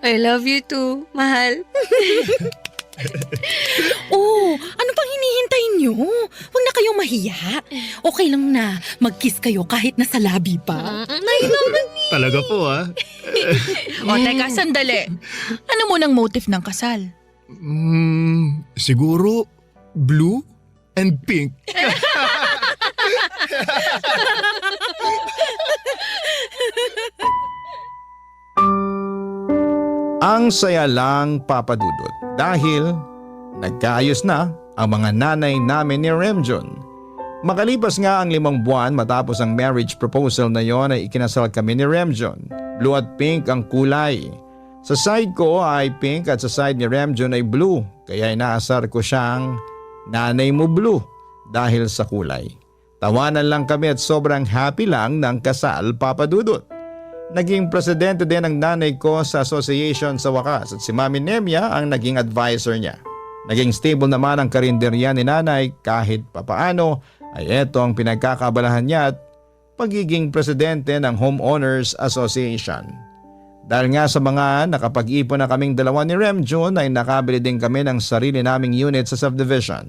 I love you too, mahal. Ano pang hinihintay niyo? Huwag na kayong mahiya. Okay lang na mag-kiss kayo kahit nasa labi pa. Nay naman. Talaga po, Teka, sandali. Ano munang motive ng kasal? Siguro blue and pink. Ang saya lang, Papa Dudut, dahil nagkaayos na ang mga nanay namin ni Remjun. Makalipas nga ang 5 buwan matapos ang marriage proposal na yon ay ikinasal kami ni Remjun. Blue at pink ang kulay. Sa side ko ay pink at sa side ni Remjun ay blue, kaya inaasar ko siyang nanay mo blue dahil sa kulay. Tawanan lang kami at sobrang happy lang ng kasal, Papa Dudut. Naging presidente din ang nanay ko sa association sa wakas at si Mami Nemya ang naging advisor niya. Naging stable naman ang karinderya ni nanay kahit papaano ay eto ang pinagkakabalahan niya at pagiging presidente ng Homeowners Association. Dahil nga sa mga nakapag-ipon na kaming dalawa ni Remjun ay nakabili din kami ng sarili naming unit sa subdivision.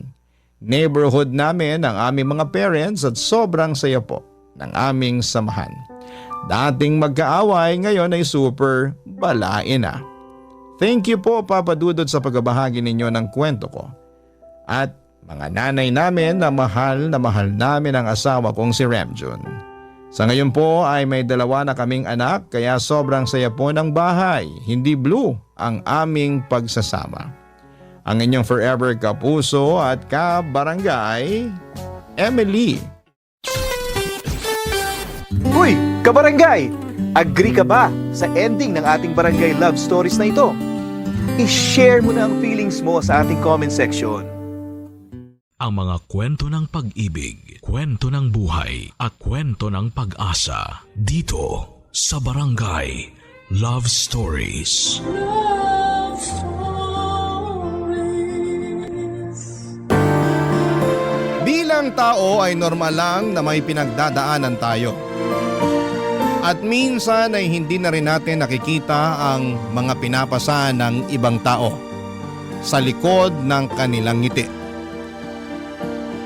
Neighborhood namin ang aming mga parents at sobrang saya po ng aming samahan. Dating magkaaway ngayon ay super balain na. Thank you po Papa Dudut sa pagbabahagi ninyo ng kwento ko. At mga nanay namin na mahal namin ang asawa kong si Remjun. Sa ngayon po ay may dalawa na kaming anak kaya sobrang saya po ng bahay. Hindi blue ang aming pagsasama. Ang inyong forever kapuso at kabarangay, Emily. Uy, kabarangay! Agree ka ba sa ending ng ating barangay love stories na ito? I-share mo na ang feelings mo sa ating comment section. Ang mga kwento ng pag-ibig, kwento ng buhay at kwento ng pag-asa dito sa Barangay Love Stories. Love Stories. Bilang tao ay normal lang na may pinagdadaanan tayo. At minsan ay hindi na rin natin nakikita ang mga pinapasa ng ibang tao sa likod ng kanilang ngiti.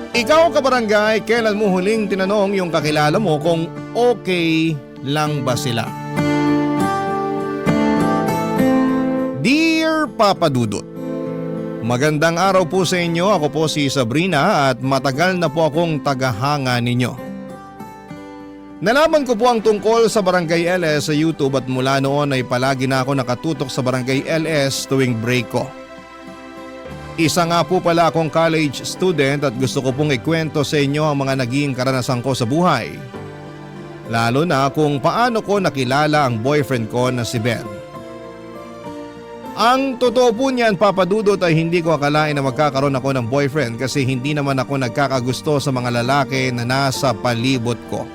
Ikaw kabarangay, kailan mo huling tinanong yung kakilala mo kung okay lang ba sila? Dear Papa Dudut, magandang araw po sa inyo. Ako po si Sabrina at matagal na po akong tagahanga ninyo. Nalaman ko po ang tungkol sa Barangay LS sa YouTube at mula noon ay palagi na ako nakatutok sa Barangay LS tuwing break ko. Isa nga po pala akong college student at gusto ko pong ikwento sa inyo ang mga naging karanasan ko sa buhay. Lalo na kung paano ko nakilala ang boyfriend ko na si Ben. Ang totoo po niyan Papa Dudut ay hindi ko akalain na magkakaroon ako ng boyfriend kasi hindi naman ako nagkakagusto sa mga lalaki na nasa palibot ko.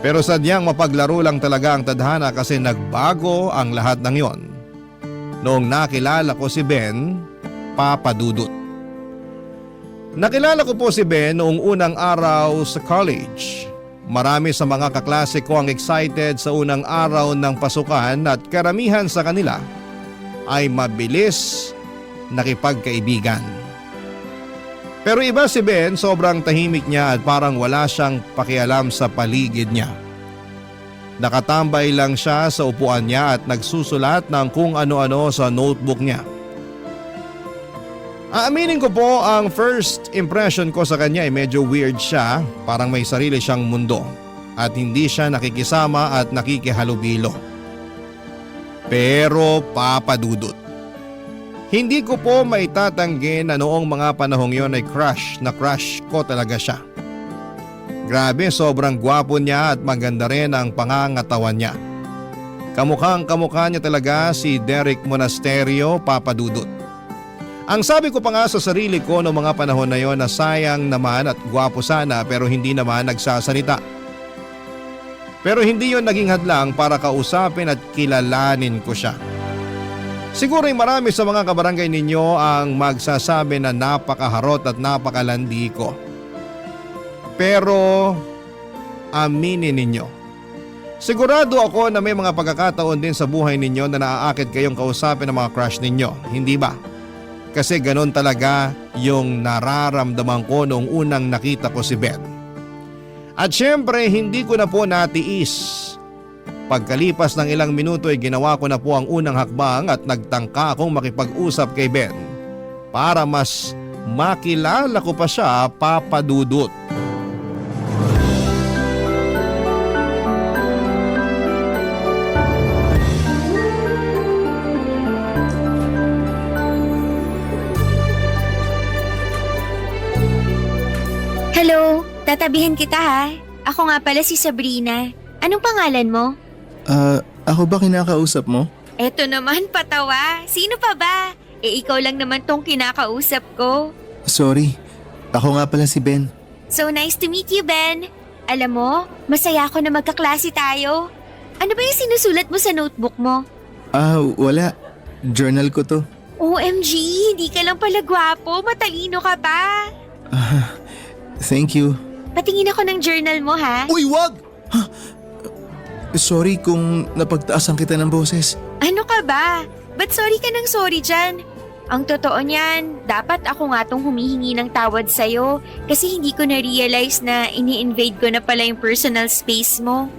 Pero sadyang mapaglaro lang talaga ang tadhana kasi nagbago ang lahat ng yon. Noong nakilala ko si Ben, Papa Dudut. Nakilala ko po si Ben noong unang araw sa college. Marami sa mga kaklase ko ang excited sa unang araw ng pasukan at karamihan sa kanila ay mabilis nakipagkaibigan. Pero iba si Ben, sobrang tahimik niya at parang wala siyang pakialam sa paligid niya. Nakatambay lang siya sa upuan niya at nagsusulat ng kung ano-ano sa notebook niya. Aaminin ko po ang first impression ko sa kanya ay medyo weird siya, parang may sarili siyang mundo at hindi siya nakikisama at nakikihalubilo. Pero Papa Dudut, hindi ko po maitatanggi na noong mga panahong yon ay crush ko talaga siya. Grabe, sobrang gwapo niya at maganda rin ang pangangatawan niya. Kamukhang kamukha niya talaga si Derek Monasterio, Papa Dudut. Ang sabi ko pa nga sa sarili ko noong mga panahon na yon na sayang naman at gwapo sana pero hindi naman nagsasalita. Pero hindi yon naging hadlang para kausapin at kilalanin ko siya. Siguro ay marami sa mga kabarangay ninyo ang magsasabi na napakaharot at napakalandi ko. Pero aminin ninyo, sigurado ako na may mga pagkakataon din sa buhay ninyo na naaakit kayong kausapin ng mga crush ninyo, hindi ba? Kasi ganon talaga yung nararamdaman ko noong unang nakita ko si Ben. At syempre hindi ko na po natiis. Pagkalipas ng ilang minuto ay ginawa ko na po ang unang hakbang at nagtangka akong makipag-usap kay Ben para mas makilala ko pa siya, Papa Dudut. Hello, tatabihan kita ha. Ako nga pala si Sabrina. Anong pangalan mo? Ako ba kinakausap mo? Eto naman, patawa. Sino pa ba? Ikaw lang naman tong kinakausap ko. Sorry, ako nga pala si Ben. So nice to meet you, Ben. Alam mo, masaya ako na magkaklase tayo. Ano ba yung sinusulat mo sa notebook mo? Wala. Journal ko to. OMG, hindi ka lang pala gwapo. Matalino ka pa. Thank you. Patingin ako ng journal mo, ha? Uy, wag! Sorry kung napagtaasan kita ng boses. Ano ka ba? Ba't sorry ka ng sorry dyan? Ang totoo niyan, dapat ako nga tong humihingi ng tawad sa'yo kasi hindi ko na-realize na ini-invade ko na pala yung personal space mo.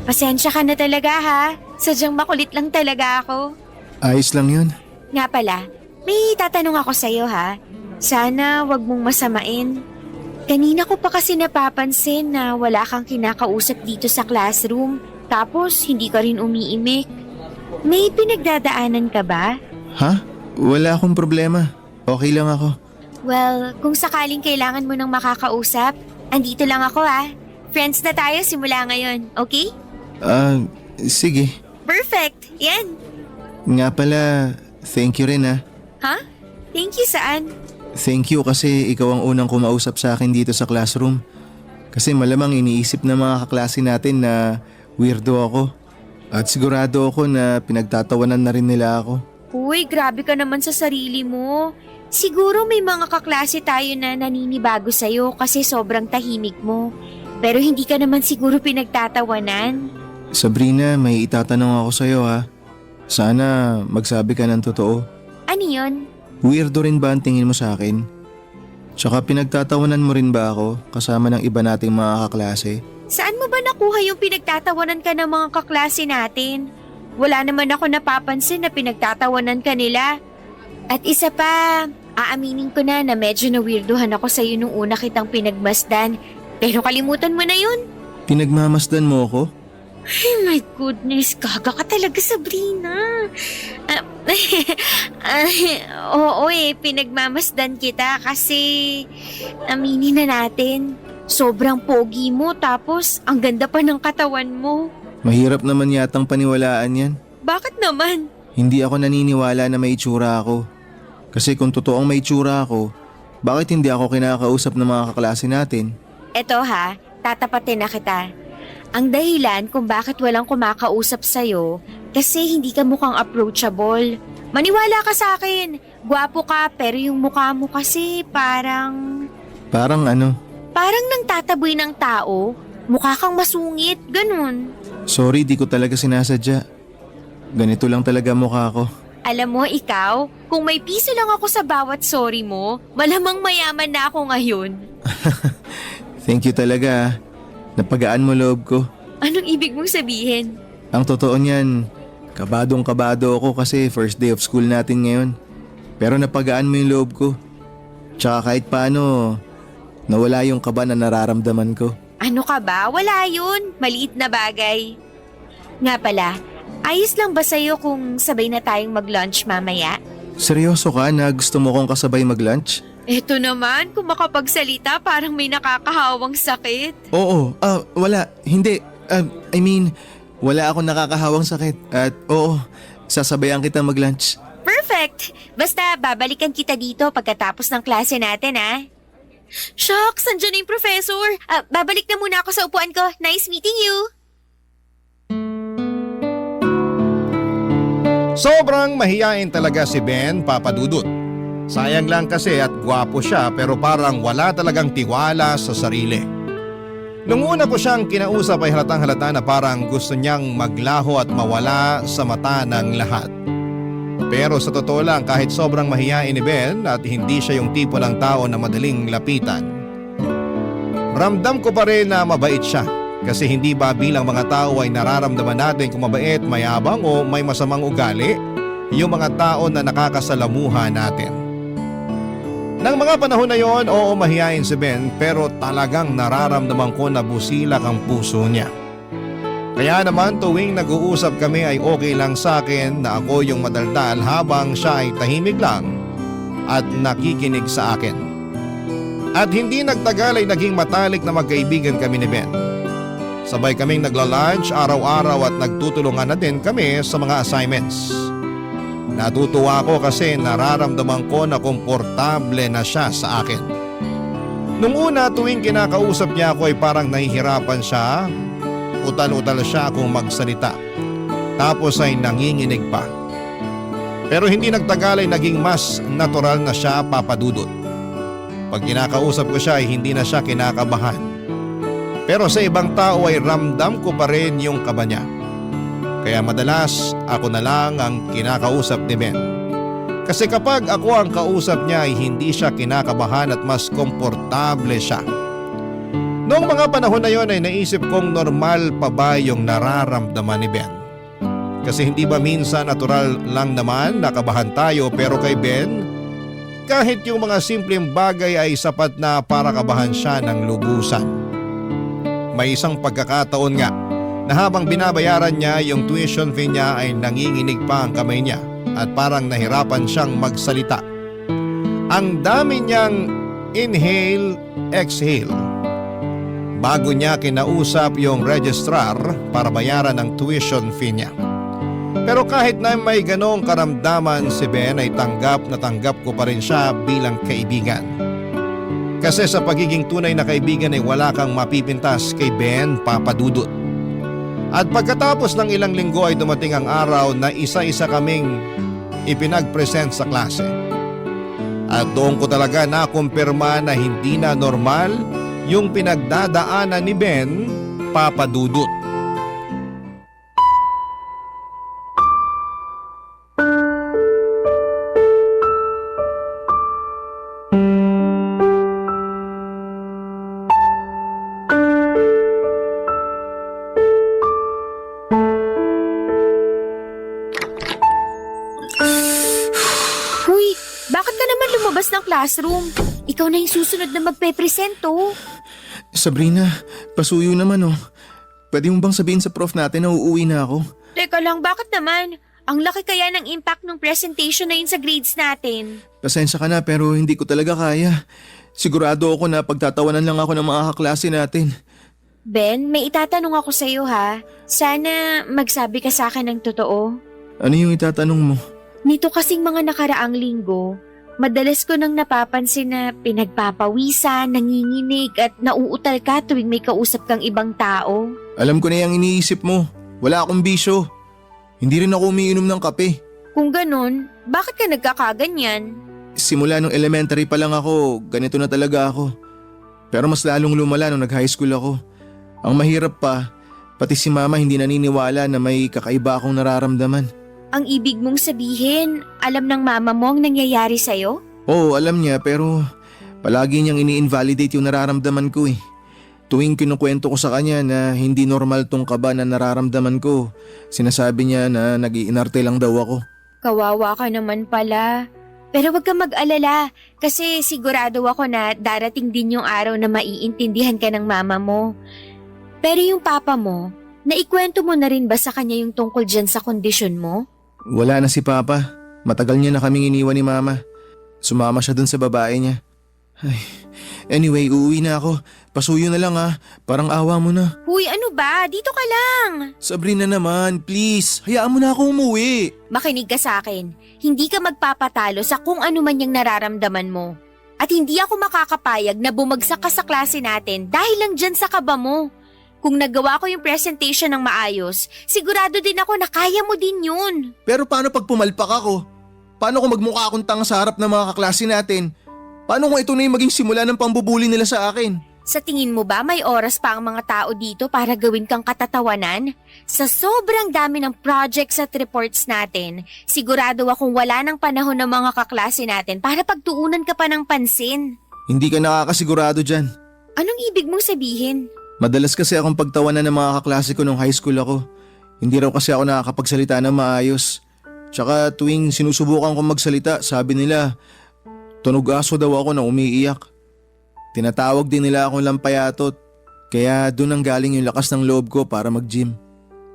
Pasensya ka na talaga ha. Sadyang makulit lang talaga ako. Ayos lang yun. Nga pala, may tatanong ako sa'yo ha. Sana wag mong masamain. Kanina ko pa kasi napapansin na wala kang kinakausap dito sa classroom. Tapos hindi ka rin umiimik. May pinagdadaanan ka ba? Ha? Wala akong problema. Okay lang ako. Well, kung sakaling kailangan mo ng makakausap, andito lang ako ha. Friends na tayo simula ngayon, okay? Sige. Perfect! Yan! Nga pala, thank you rin ha. Ha? Thank you saan? Thank you kasi ikaw ang unang kumausap sa akin dito sa classroom. Kasi malamang iniisip ng mga kaklase natin na weirdo ako. At sigurado ako na pinagtatawanan na rin nila ako. Uy, grabe ka naman sa sarili mo. Siguro may mga kaklase tayo na naninibago sa'yo kasi sobrang tahimik mo. Pero hindi ka naman siguro pinagtatawanan. Sabrina, may itatanong ako sa'yo ha. Sana magsabi ka ng totoo. Ano yun? Weirdo rin ba ang tingin mo sa akin? Tsaka pinagtatawanan mo rin ba ako kasama ng iba nating mga kaklase? Saan mo ba nakuha yung pinagtatawanan ka ng mga kaklase natin? Wala naman ako napapansin na pinagtatawanan ka nila. At isa pa, aaminin ko na medyo na-weirduhan ako sa'yo nung una kitang pinagmasdan. Pero kalimutan mo na yun. Pinagmamasdan mo ako? Ay my goodness, gaga ka talaga, Sabrina. Oo pinagmamasdan kita kasi aminin na natin. Sobrang pogi mo tapos ang ganda pa ng katawan mo. Mahirap naman yatang paniwalaan yan. Bakit naman? Hindi ako naniniwala na may itsura ako. Kasi kung totoong may itsura ako, bakit hindi ako kinakausap ng mga kaklase natin? Eto ha, tatapatin na kita. Ang dahilan kung bakit walang kumakausap sa'yo kasi hindi ka mukhang approachable. Maniwala ka sa akin, gwapo ka pero yung mukha mo kasi parang... Parang ano? Parang nang tataboy ng tao, mukha kang masungit, ganun. Sorry, di ko talaga sinasadya. Ganito lang talaga mukha ko. Alam mo, ikaw, kung may piso lang ako sa bawat sorry mo, malamang mayaman na ako ngayon. Thank you talaga. Napagaan mo loob ko. Anong ibig mong sabihin? Ang totoo niyan, kabadong-kabado ako kasi first day of school natin ngayon. Pero napagaan mo yung loob ko. Tsaka kahit paano, nawala yung kaba na nararamdaman ko. Ano ka ba? Wala yun. Maliit na bagay. Nga pala, ayos lang ba sa'yo kung sabay na tayong mag-lunch mamaya? Seryoso ka na gusto mo kong kasabay mag-lunch? Eto naman, kung makapagsalita parang may nakakahawang sakit. Oo, wala, hindi. Wala akong nakakahawang sakit. At oo, sasabayan kita mag-lunch. Perfect! Basta babalikan kita dito pagkatapos ng klase natin, ha? Shucks, andyan na yung professor. Babalik na muna ako sa upuan ko. Nice meeting you! Sobrang mahiyain talaga si Ben, Papa Dudut. Sayang lang kasi at gwapo siya pero parang wala talagang tiwala sa sarili. Nung una ko siyang kinausap ay halatang halata na parang gusto niyang maglaho at mawala sa mata ng lahat. Pero sa totoo lang kahit sobrang mahiyain ni Ben at hindi siya yung tipo ng tao na madaling lapitan, ramdam ko pa rin na mabait siya. Kasi hindi ba bilang mga tao ay nararamdaman natin kung mabait, mayabang o may masamang ugali yung mga tao na nakakasalamuha natin. Nang mga panahon na yon, oo mahiyain si Ben pero talagang nararamdaman ko na busilak ang puso niya. Kaya naman tuwing nag-uusap kami ay okay lang sa akin na ako yung madaldal habang siya ay tahimik lang at nakikinig sa akin. At hindi nagtagal ay naging matalik na magkaibigan kami ni Ben. Sabay kaming nagla-lunch araw-araw at nagtutulungan na din kami sa mga assignments. Natutuwa ako kasi nararamdaman ko na komportable na siya sa akin. Nung una tuwing kinakausap niya ako ay parang nahihirapan siya, utal-utal siya kung magsalita. Tapos ay nanginginig pa. Pero hindi nagtagal ay naging mas natural na siya, Papa Dudut. Pag kinakausap ko siya ay hindi na siya kinakabahan. Pero sa ibang tao ay ramdam ko pa rin yung kaba niya. Kaya madalas ako na lang ang kinakausap ni Ben. Kasi kapag ako ang kausap niya ay hindi siya kinakabahan at mas komportable siya. Noong mga panahon na yon ay naisip kong normal pa ba yung nararamdaman ni Ben. Kasi hindi ba minsan natural lang naman nakabahan tayo, pero kay Ben, kahit yung mga simpleng bagay ay sapat na para kabahan siya ng lubusan. May isang pagkakataon nga na habang binabayaran niya yung tuition fee niya ay nanginginig pa ang kamay niya at parang nahirapan siyang magsalita. Ang dami niyang inhale, exhale. Bago niya kinausap yung registrar para bayaran ang tuition fee niya. Pero kahit na may ganong karamdaman si Ben ay tanggap ko pa rin siya bilang kaibigan. Kasi sa pagiging tunay na kaibigan ay wala kang mapipintas kay Ben, Papa Dudut. At pagkatapos ng ilang linggo ay dumating ang araw na isa-isa kaming ipinag-present sa klase. At doon ko talaga nakumpirma na hindi na normal yung pinagdadaanan ni Ben, Papa Dudut. Ng classroom. Ikaw na yung susunod na magpe-presento. Sabrina, pasuyo naman oh. Pwede mo bang sabihin sa prof natin na uuwi na ako? Teka lang, bakit naman? Ang laki kaya ng impact ng presentation na yun sa grades natin. Pasensya ka na pero hindi ko talaga kaya. Sigurado ako na pagtatawanan lang ako ng mga kaklase natin. Ben, may itatanong ako sa'yo ha. Sana magsabi ka sa akin ng totoo. Ano yung itatanong mo? Nito kasing mga nakaraang linggo, madalas ko nang napapansin na pinagpapawisan, nanginginig at nauutal ka tuwing may kausap kang ibang tao. Alam ko na yung iniisip mo. Wala akong bisyo. Hindi rin ako umiinom ng kape. Kung ganun, bakit ka nagkakaganyan? Simula nung elementary pa lang ako, ganito na talaga ako. Pero mas lalong lumala nung nag-high school ako. Ang mahirap pa, pati si mama hindi naniniwala na may kakaiba akong nararamdaman. Ang ibig mong sabihin, alam ng mama mo ang nangyayari sa'yo? Oo, alam niya pero palagi niyang ini-invalidate yung nararamdaman ko eh. Tuwing kinukwento ko sa kanya na hindi normal tong kaba na nararamdaman ko, sinasabi niya na nag-iinarte lang daw ako. Kawawa ka naman pala. Pero wag ka mag-alala kasi sigurado ako na darating din yung araw na maiintindihan ka ng mama mo. Pero yung papa mo, naikwento mo na rin ba sa kanya yung tungkol dyan sa kondisyon mo? Wala na si Papa. Matagal niya na kaming iniwan ni Mama. Sumama siya dun sa babae niya. Ay, anyway, uuwi na ako. Pasuyo na lang ha. Parang awa mo na. Huy, ano ba? Dito ka lang. Sabrina naman, please. Hayaan mo na ako umuwi. Makinig ka sa akin. Hindi ka magpapatalo sa kung ano man yung nararamdaman mo. At hindi ako makakapayag na bumagsak ka sa klase natin dahil lang dyan sa kaba mo. Kung nagawa ko yung presentation ng maayos, sigurado din ako na kaya mo din yun. Pero paano pag pumalpak ako? Paano kung magmukha akong tanga sa harap ng mga kaklase natin? Paano kung ito na yung maging simula ng pambubuli nila sa akin? Sa tingin mo ba may oras pa ang mga tao dito para gawin kang katatawanan? Sa sobrang dami ng projects at reports natin, sigurado akong wala ng panahon ng mga kaklase natin para pagtuunan ka pa ng pansin. Hindi ka nakakasigurado dyan. Anong ibig mong sabihin? Madalas kasi akong pagtawanan ng mga kaklase ko nung high school ako. Hindi raw kasi ako nakakapagsalita ng maayos. Tsaka tuwing sinusubukan kong magsalita, sabi nila, tunog aso daw ako na umiiyak. Tinatawag din nila akong lampayatot. Kaya doon ang galing yung lakas ng loob ko para mag-gym.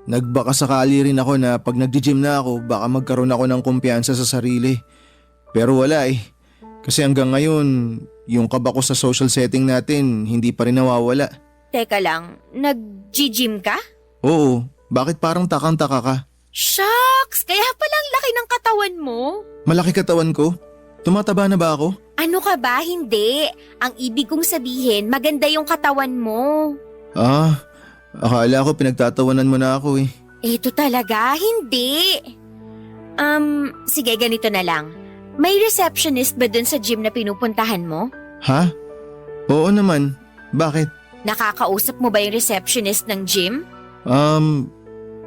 Nagbaka sakali rin ako na pag nag-gym na ako, baka magkaroon ako ng kumpiyansa sa sarili. Pero wala eh. Kasi hanggang ngayon, yung kaba ko sa social setting natin, hindi pa rin nawawala. Teka lang, nag Nag-gym ka? Oo, bakit parang takang-taka ka? Shucks! Kaya palang laki ng katawan mo. Malaki katawan ko? Tumataba na ba ako? Ano ka ba? Hindi. Ang ibig kong sabihin, maganda yung katawan mo. Ah, akala ko pinagtatawanan mo na ako eh. Ito talaga? Hindi. Sige, ganito na lang. May receptionist ba dun sa gym na pinupuntahan mo? Ha? Oo naman. Bakit? Nakakausap mo ba yung receptionist ng gym?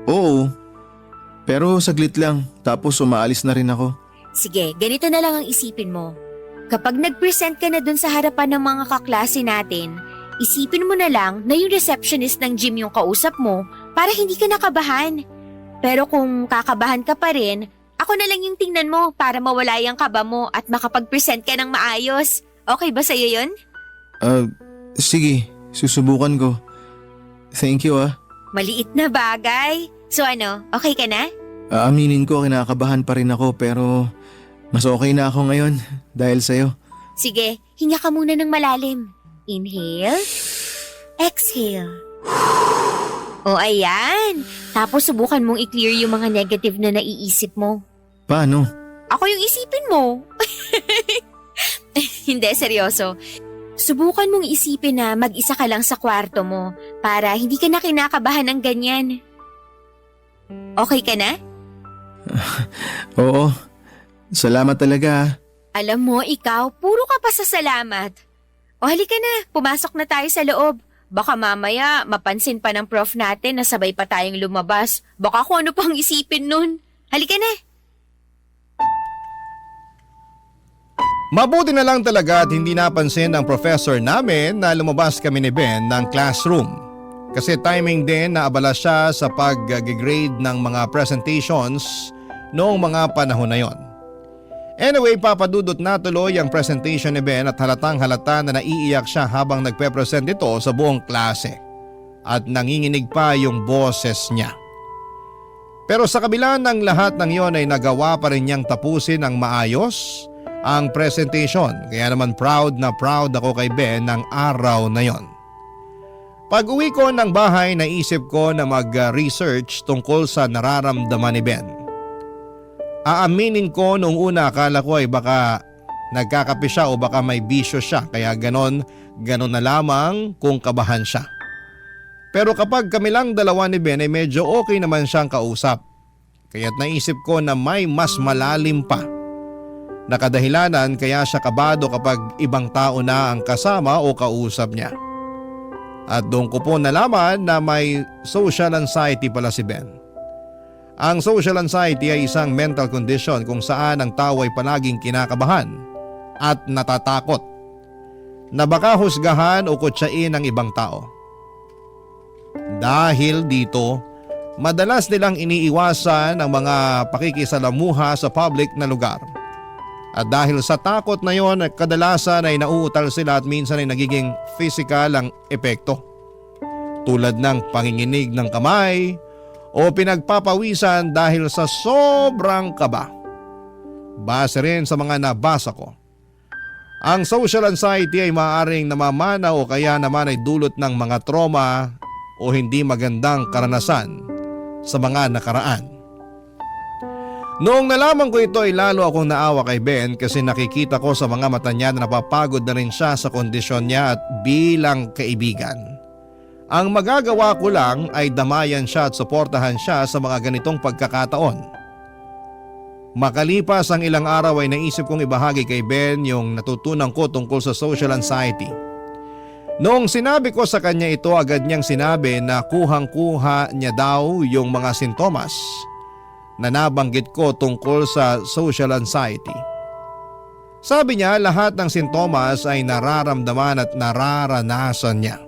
Oo. Pero saglit lang, tapos umaalis na rin ako. Sige, ganito na lang ang isipin mo. Kapag nag-present ka na dun sa harapan ng mga kaklase natin, isipin mo na lang na yung receptionist ng gym yung kausap mo para hindi ka nakabahan. Pero kung kakabahan ka pa rin, ako na lang yung tingnan mo para mawala yung kaba mo at makapag-present ka ng maayos. Okay ba sa'yo yun? Sige, susubukan ko. Thank you Maliit na bagay. So ano, okay ka na? Aaminin ko kinakabahan pa rin ako pero mas okay na ako ngayon dahil sa'yo. Sige, hinga ka muna ng malalim. Inhale. Exhale. O ayan. Tapos subukan mong i-clear yung mga negative na naiisip mo. Paano? Ako yung isipin mo. Hindi, seryoso. Subukan mong isipin na mag-isa ka lang sa kwarto mo para hindi ka na kinakabahan ng ganyan. Okay ka na? Oo. Salamat talaga. Alam mo, ikaw, puro ka pa sa salamat. O halika na, pumasok na tayo sa loob. Baka mamaya mapansin pa ng prof natin na sabay pa tayong lumabas. Baka kung ano pang isipin nun. Halika na. Mabuti na lang talaga at hindi napansin ng professor namin na lumabas kami ni Ben ng classroom. Kasi timing din na abala siya sa pag-grade ng mga presentations noong mga panahon na yon. Anyway, papadudot na tuloy ang presentation ni Ben at halatang halata na naiiyak siya habang nagpe-present ito sa buong klase. At nanginginig pa yung boses niya. Pero sa kabila ng lahat ng yon ay nagawa pa rin niyang tapusin ng maayos ang presentation. Kaya naman proud na proud ako kay Ben ng araw na yon. Pag uwi ko ng bahay, naisip ko na mag-research tungkol sa nararamdaman ni Ben. Aaminin ko noong una akala ko ay baka nagkakape siya o baka may bisyo siya kaya ganon na lamang kung kabahan siya. Pero kapag kami lang dalawa ni Ben ay medyo okay naman siyang kausap. Kaya't naisip ko na may mas malalim pa na kadahilanan kaya siya kabado kapag ibang tao na ang kasama o kausap niya. At doon ko po nalaman na may social anxiety pala si Ben. Ang social anxiety ay isang mental condition kung saan ang tao ay palaging kinakabahan at natatakot na baka husgahan o kutsain ng ibang tao. Dahil dito, madalas nilang iniiwasan ang mga pakikisalamuha sa public na lugar. At dahil sa takot na yon, kadalasan ay nauutal sila at minsan ay nagiging physical ang epekto. Tulad ng panginginig ng kamay o pinagpapawisan dahil sa sobrang kaba. Base rin sa mga nabasa ko, ang social anxiety ay maaaring namamana o kaya naman ay dulot ng mga trauma o hindi magandang karanasan sa mga nakaraan. Noong nalaman ko ito ay lalo akong naawa kay Ben kasi nakikita ko sa mga mata niya na napapagod na rin siya sa kondisyon niya at bilang kaibigan. Ang magagawa ko lang ay damayan siya at suportahan siya sa mga ganitong pagkakataon. Makalipas ang ilang araw ay naisip kong ibahagi kay Ben yung natutunan ko tungkol sa social anxiety. Noong sinabi ko sa kanya ito, agad niyang sinabi na kuhang-kuha niya daw yung mga sintomas na nabanggit ko tungkol sa social anxiety. Sabi niya lahat ng sintomas ay nararamdaman at nararanasan niya.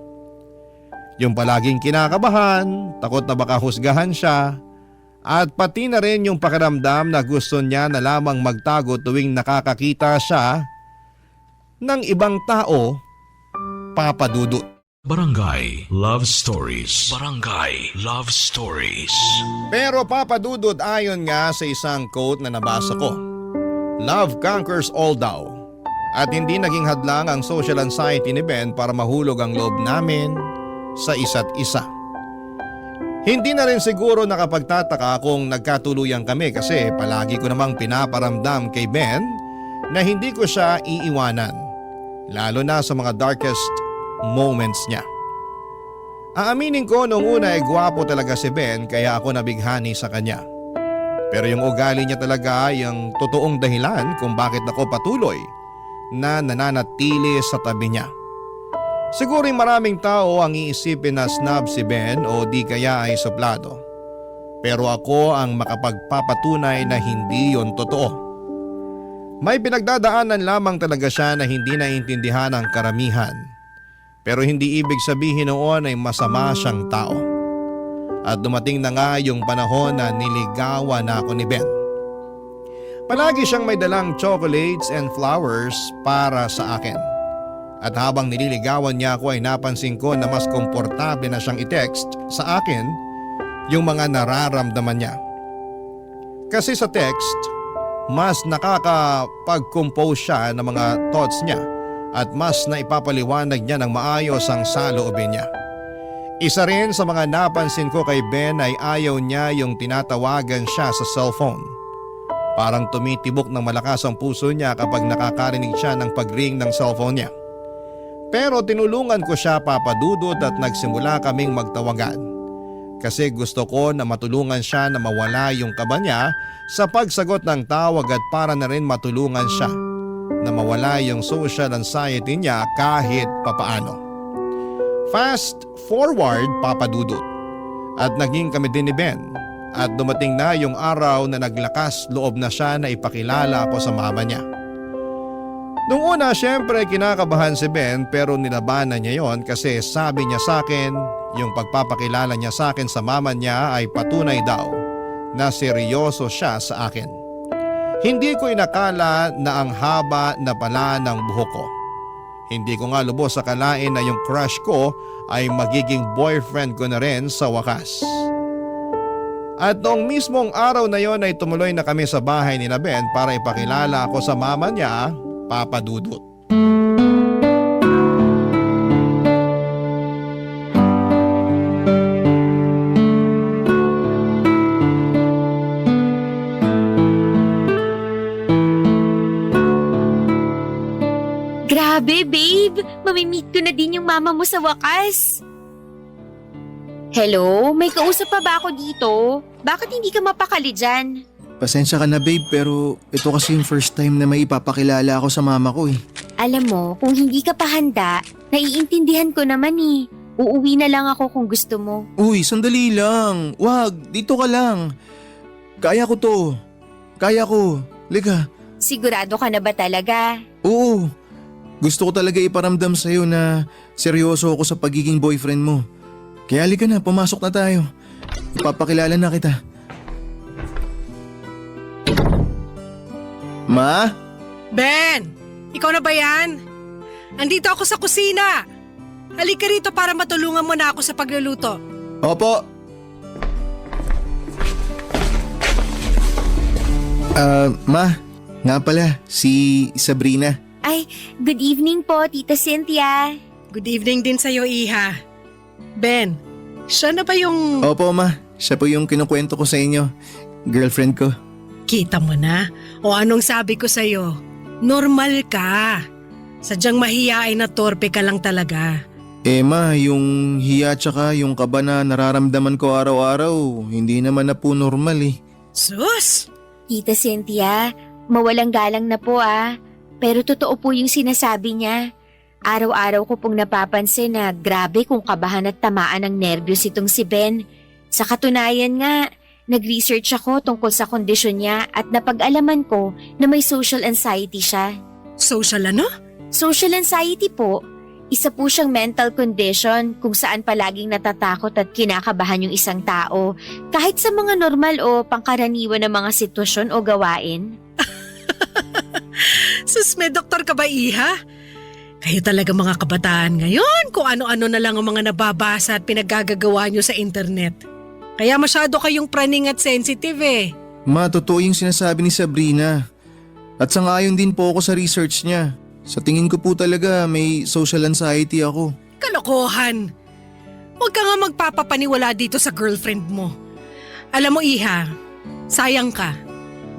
Yung palaging kinakabahan, takot na baka husgahan siya, at pati na rin yung pakiramdam na gusto niya na lamang magtago tuwing nakakakita siya ng ibang tao, Papa Dudut. Barangay Love Stories. Barangay Love Stories. Pero Papa Dudut, ayon nga sa isang quote na nabasa ko, love conquers all daw. At hindi naging hadlang ang social anxiety ni Ben para mahulog ang loob namin sa isa't isa. Hindi na rin siguro nakapagtataka kung nagkatuluyan kami kasi palagi ko namang pinaparamdam kay Ben na hindi ko siya iiwanan, lalo na sa mga darkest moments niya. Aaminin ko noong una ay gwapo talaga si Ben kaya ako nabighani sa kanya. Pero yung ugali niya talaga ay ang totoong dahilan kung bakit ako patuloy na nananatili sa tabi niya. Siguro maraming tao ang iisipin na snob si Ben o di kaya ay suplado. Pero ako ang makapagpapatunay na hindi yon totoo. May pinagdadaanan lamang talaga siya na hindi naiintindihan ng karamihan. Pero hindi ibig sabihin noon ay masama siyang tao. At dumating na nga yung panahon na niligawan na ako ni Ben. Palagi siyang may dalang chocolates and flowers para sa akin. At habang nililigawan niya ako ay napansin ko na mas komportable na siyang i-text sa akin yung mga nararamdaman niya. Kasi sa text, mas nakakapag-compose siya ng mga thoughts niya at mas naipapaliwanag niya ng maayos ang saloobin niya. Isa rin sa mga napansin ko kay Ben ay ayaw niya yung tinatawagan siya sa cellphone. Parang tumitibok ng malakas ang puso niya kapag nakakarinig siya ng pag-ring ng cellphone niya. Pero tinulungan ko siya, Papa Dudut, at nagsimula kaming magtawagan. Kasi gusto ko na matulungan siya na mawala yung kaba niya sa pagsagot ng tawag at para na rin matulungan siya na mawala yung social anxiety niya kahit papaano. Fast forward, Papa Dudut. At naging kami din ni Ben. At dumating na yung araw na naglakas loob na siya na ipakilala ako sa mama niya. Nung una, syempre kinakabahan si Ben pero nilabanan niya yon kasi sabi niya sa akin, yung pagpapakilala niya sa akin sa mama niya ay patunay daw na seryoso siya sa akin. Hindi ko inakala na ang haba na pala ng buhok ko. Hindi ko nga lubos akalain na yung crush ko ay magiging boyfriend ko na rin sa wakas. At noong mismong araw na yon ay tumuloy na kami sa bahay ni Ben para ipakilala ako sa mama niya, Papa Dudut. Grabe, babe! Mamimit ko na din yung mama mo sa wakas. Hello? May kausap pa ba ako dito? Bakit hindi ka mapakali dyan? Pasensya ka na babe pero ito kasi yung first time na may ipapakilala ako sa mama ko eh. Alam mo, kung hindi ka pa handa, naiintindihan ko naman eh. Uuwi na lang ako kung gusto mo. Uy, sandali lang. Wag, dito ka lang. Kaya ko to. Kaya ko. Liga. Sigurado ka na ba talaga? Oo. Gusto ko talaga iparamdam sa'yo na seryoso ako sa pagiging boyfriend mo. Kaya halika na, pumasok na tayo. Ipapakilala na kita. Ma? Ben! Ikaw na ba yan? Andito ako sa kusina. Halika rito para matulungan mo na ako sa pagluluto. Opo. Ma, nga pala, si Sabrina. Ay, good evening po, Tita Cynthia. Good evening din sa'yo, Iha. Ben, siya na ba yung... Opo, ma. Siya po yung kinukwento ko sa inyo. Girlfriend ko. Kita mo na? O anong sabi ko sa'yo? Normal ka. Sadyang mahiyain na torpe ka lang talaga. Ma, yung hiya tsaka yung kaba na nararamdaman ko araw-araw, hindi naman na po normal eh. Sus! Tita Cynthia, mawalang galang na po ah. Pero totoo po yung sinasabi niya. Araw-araw ko pong napapansin na grabe kung kabahan at tamaan ng nerbiyos itong si Ben. Sa katunayan nga, nag-research ako tungkol sa kondisyon niya at napag-alaman ko na may social anxiety siya. Social ano? Social anxiety po. Isa po siyang mental condition kung saan palaging natatakot at kinakabahan yung isang tao kahit sa mga normal o pangkaraniwan na mga sitwasyon o gawain. Sus, may doktor ka ba, Iha? Kayo talaga mga kabataan ngayon kung ano-ano na lang ang mga nababasa at pinaggagawa nyo sa internet. Kaya masyado kayong praning at sensitive eh. Ma, totoo yung sinasabi ni Sabrina. At sangayon din po ako sa research niya. Sa tingin ko po talaga may social anxiety ako. Kalokohan! Huwag ka nga magpapapaniwala dito sa girlfriend mo. Alam mo, Iha, sayang ka.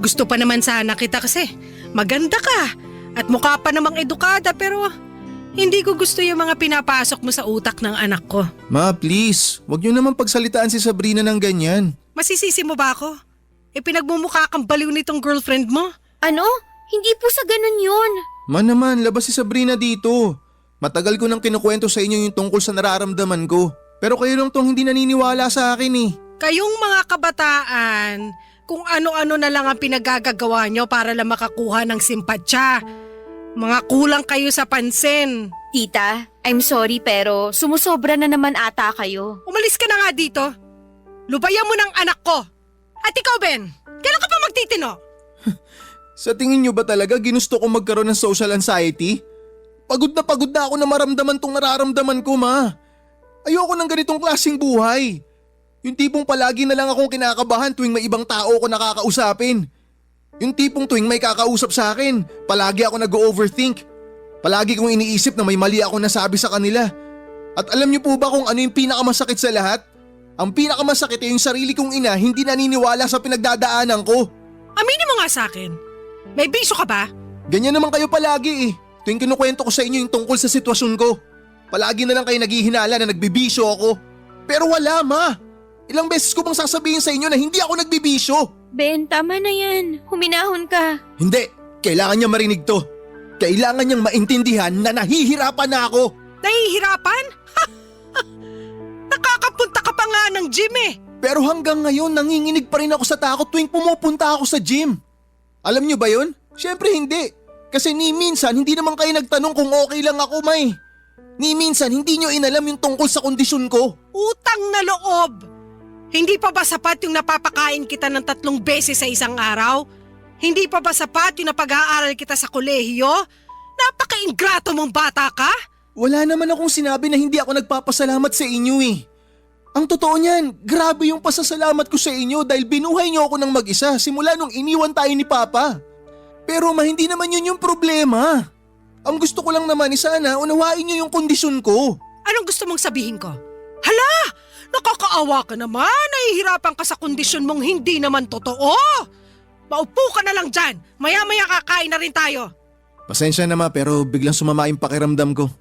Gusto pa naman sana kita kasi maganda ka at mukha pa namang edukada pero hindi ko gusto yung mga pinapasok mo sa utak ng anak ko. Ma, please, wag niyo naman pagsalitaan si Sabrina ng ganyan. Masisisi mo ba ako? Pinagmumukha kang baliw nitong girlfriend mo. Ano? Hindi po sa ganun yun. Ma naman, labas si Sabrina dito. Matagal ko nang kinukwento sa inyo yung tungkol sa nararamdaman ko. Pero kayo lang tong hindi naniniwala sa akin eh. Kayong mga kabataan, kung ano-ano na lang ang pinagagagawa nyo para lang makakuha ng simpatsya. Mga kulang kayo sa pansin. Tita, I'm sorry pero sumusobra na naman ata kayo. Umalis ka na nga dito. Lubayan mo ng anak ko. At ikaw, Ben, kailan ka pa magtitino? Sa tingin nyo ba talaga ginusto ko magkaroon ng social anxiety? Pagod na ako na maramdaman tong nararamdaman ko, ma. Ayoko ng ganitong klaseng buhay. Yung tipong palagi na lang akong kinakabahan tuwing may ibang tao ko nakakausapin. Yung tipong tuwing may kakausap sa akin, palagi ako nag-overthink. Palagi kong iniisip na may mali ako nasabi sa kanila. At alam niyo po ba kung ano yung pinakamasakit sa lahat? Ang pinakamasakit ay yung sarili kong ina hindi naniniwala sa pinagdadaanan ko. Aminin mo nga sa akin. May bisyo ka ba? Ganyan naman kayo palagi eh. Tuwing kinukwento ko sa inyo yung tungkol sa sitwasyon ko. Palagi na lang kayo naghihinala na nagbibisyo ako. Pero wala, ma. Ilang beses ko bang sasabihin sa inyo na hindi ako nagbibisyo? Ben, tama na yan. Huminahon ka. Hindi. Kailangan niya marinig to. Kailangan niyang maintindihan na nahihirapan na ako. Nahihirapan? Nakakapunta ka pa nga ng gym eh. Pero hanggang ngayon nanginginig pa rin ako sa takot tuwing pumupunta ako sa gym. Alam niyo ba yun? Siyempre hindi. Kasi ni minsan hindi naman kayo nagtanong kung okay lang ako, May. Ni minsan hindi niyo inalam yung tungkol sa kondisyon ko. Utang na loob. Hindi pa ba sapat yung napapakain kita ng 3 beses sa isang araw? Hindi pa ba sapat yung napag-aaral kita sa kolehiyo? Napaka-ingrato mong bata ka? Wala naman akong sinabi na hindi ako nagpapasalamat sa inyo eh. Ang totoo niyan, grabe yung pasasalamat ko sa inyo dahil binuhay niyo ako ng mag-isa simula nung iniwan tayo ni Papa. Pero hindi naman yun yung problema. Ang gusto ko lang naman sana unawain niyo yung kondisyon ko. Anong gusto mong sabihin ko? Hala! Nakakaawa ka naman! Nahihirapan ka sa kondisyon mong hindi naman totoo! Maupo ka na lang dyan! Maya-maya kakain na rin tayo! Pasensya na, ma, pero biglang sumama yung pakiramdam ko.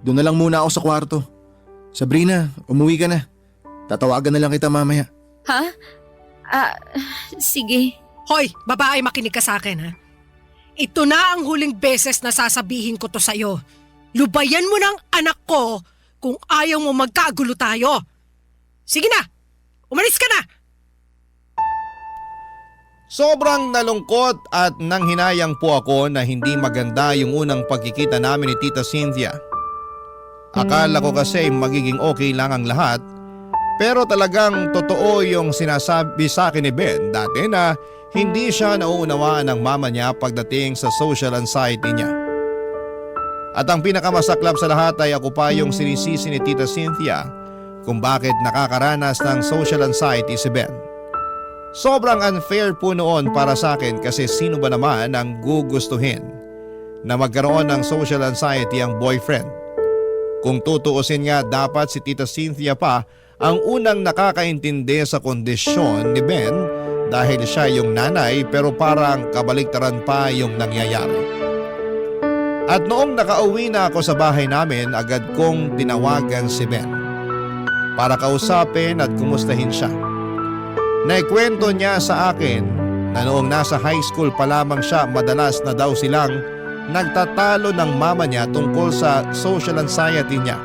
Doon na lang muna ako sa kwarto. Sabrina, umuwi ka na. Tatawagan na lang kita mamaya. Ha? Sige. Hoy, babae, makinig ka sa akin ha. Ito na ang huling beses na sasabihin ko to sa'yo. Lubayan mo ng anak ko kung ayaw mo magkagulo tayo. Sige na, umalis ka na! Sobrang nalungkot at nanghinayang po ako na hindi maganda yung unang pagkikita namin ni Tita Cynthia. Akala ko kasi magiging okay lang ang lahat, pero talagang totoo yung sinasabi sa akin ni Ben dati na hindi siya nauunawaan ng mama niya pagdating sa social anxiety niya. At ang pinakamasaklap sa lahat ay ako pa yung sinisisi ni Tita Cynthia kung bakit nakakaranas ng social anxiety si Ben. Sobrang unfair po noon para sa akin kasi sino ba naman ang gugustuhin na magkaroon ng social anxiety ang boyfriend? Kung tutuusin nga dapat si Tita Cynthia pa ang unang nakakaintindi sa kondisyon ni Ben dahil siya yung nanay pero parang kabaliktaran pa yung nangyayari. At noong nakauwi na ako sa bahay namin agad kong tinawagan si Ben para kausapin at kumustahin siya. Naikwento niya sa akin na noong nasa high school pa lamang siya madalas na daw silang nagtatalo ng mama niya tungkol sa social anxiety niya.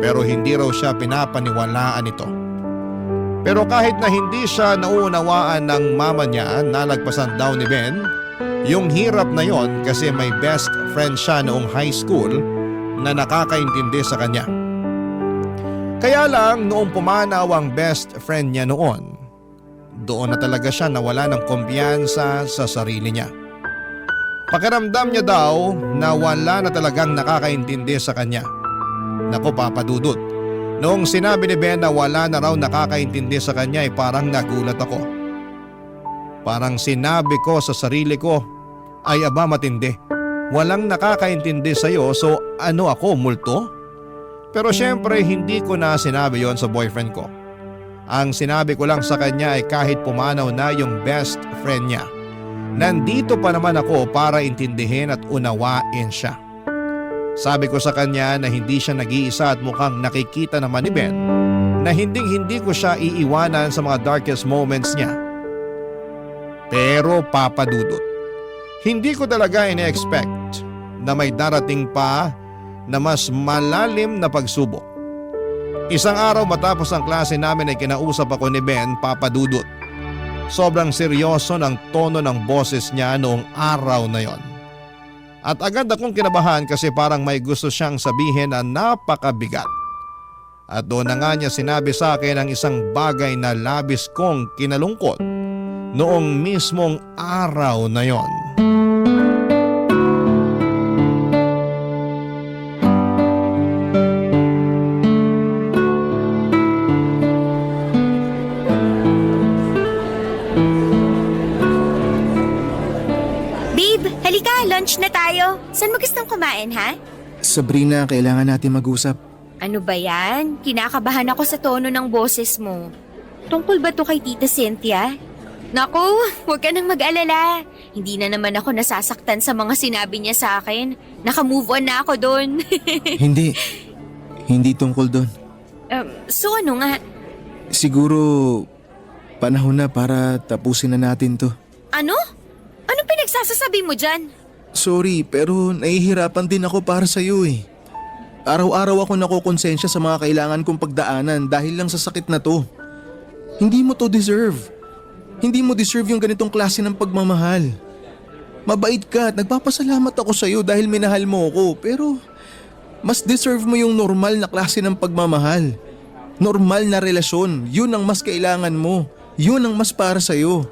Pero hindi raw siya pinapaniwalaan ito. Pero kahit na hindi siya nauunawaan ng mama niya, nalagpasan daw ni Ben yung hirap na yon kasi may best friend siya noong high school na nakakaintindi sa kanya. Kaya lang noong pumanaw ang best friend niya noon, doon na talaga siya nawala ng kumpiyansa sa sarili niya. Pakiramdam niya daw na wala na talagang nakakaintindi sa kanya. Naku Papa Dudut, noong sinabi ni Ben na wala na raw nakakaintindi sa kanya ay parang nagulat ako. Parang sinabi ko sa sarili ko, ay aba matindi, walang nakakaintindi sa'yo so ano ako multo? Pero syempre hindi ko na sinabi yon sa boyfriend ko. Ang sinabi ko lang sa kanya ay kahit pumanaw na yung best friend niya, nandito pa naman ako para intindihin at unawain siya. Sabi ko sa kanya na hindi siya nag-iisa at mukhang nakikita naman ni Ben na hindi ko siya iiwanan sa mga darkest moments niya. Pero Papa Dudut, hindi ko talaga ine-expect na may darating pa na mas malalim na pagsubok. Isang araw matapos ang klase namin ay kinausap ako ni Ben, Papa Dudut. Sobrang seryoso ng tono ng boses niya noong araw na yon. At agad akong kinabahan kasi parang may gusto siyang sabihin na napakabigat. At doon na nga niya sinabi sa akin ang isang bagay na labis kong kinalungkot noong mismong araw na yon. Lunch na tayo. Saan mo gustong kumain, ha? Sabrina, kailangan natin mag-usap. Ano ba yan? Kinakabahan ako sa tono ng boses mo. Tungkol ba to kay Tita Cynthia? Naku, huwag ka nang mag-alala. Hindi na naman ako nasasaktan sa mga sinabi niya sa akin. Naka-move on na ako doon. Hindi tungkol doon. So ano nga? Siguro panahon na para tapusin na natin to. Ano? Anong pinagsasasabi mo dyan? Sorry, pero nahihirapan din ako para sa'yo eh. Araw-araw ako nakokonsensya sa mga kailangan kong pagdaanan dahil lang sa sakit na to. Hindi mo to deserve. Hindi mo deserve yung ganitong klase ng pagmamahal. Mabait ka at nagpapasalamat ako sa'yo dahil minahal mo ako, pero mas deserve mo yung normal na klase ng pagmamahal. Normal na relasyon, yun ang mas kailangan mo. Yun ang mas para sa'yo.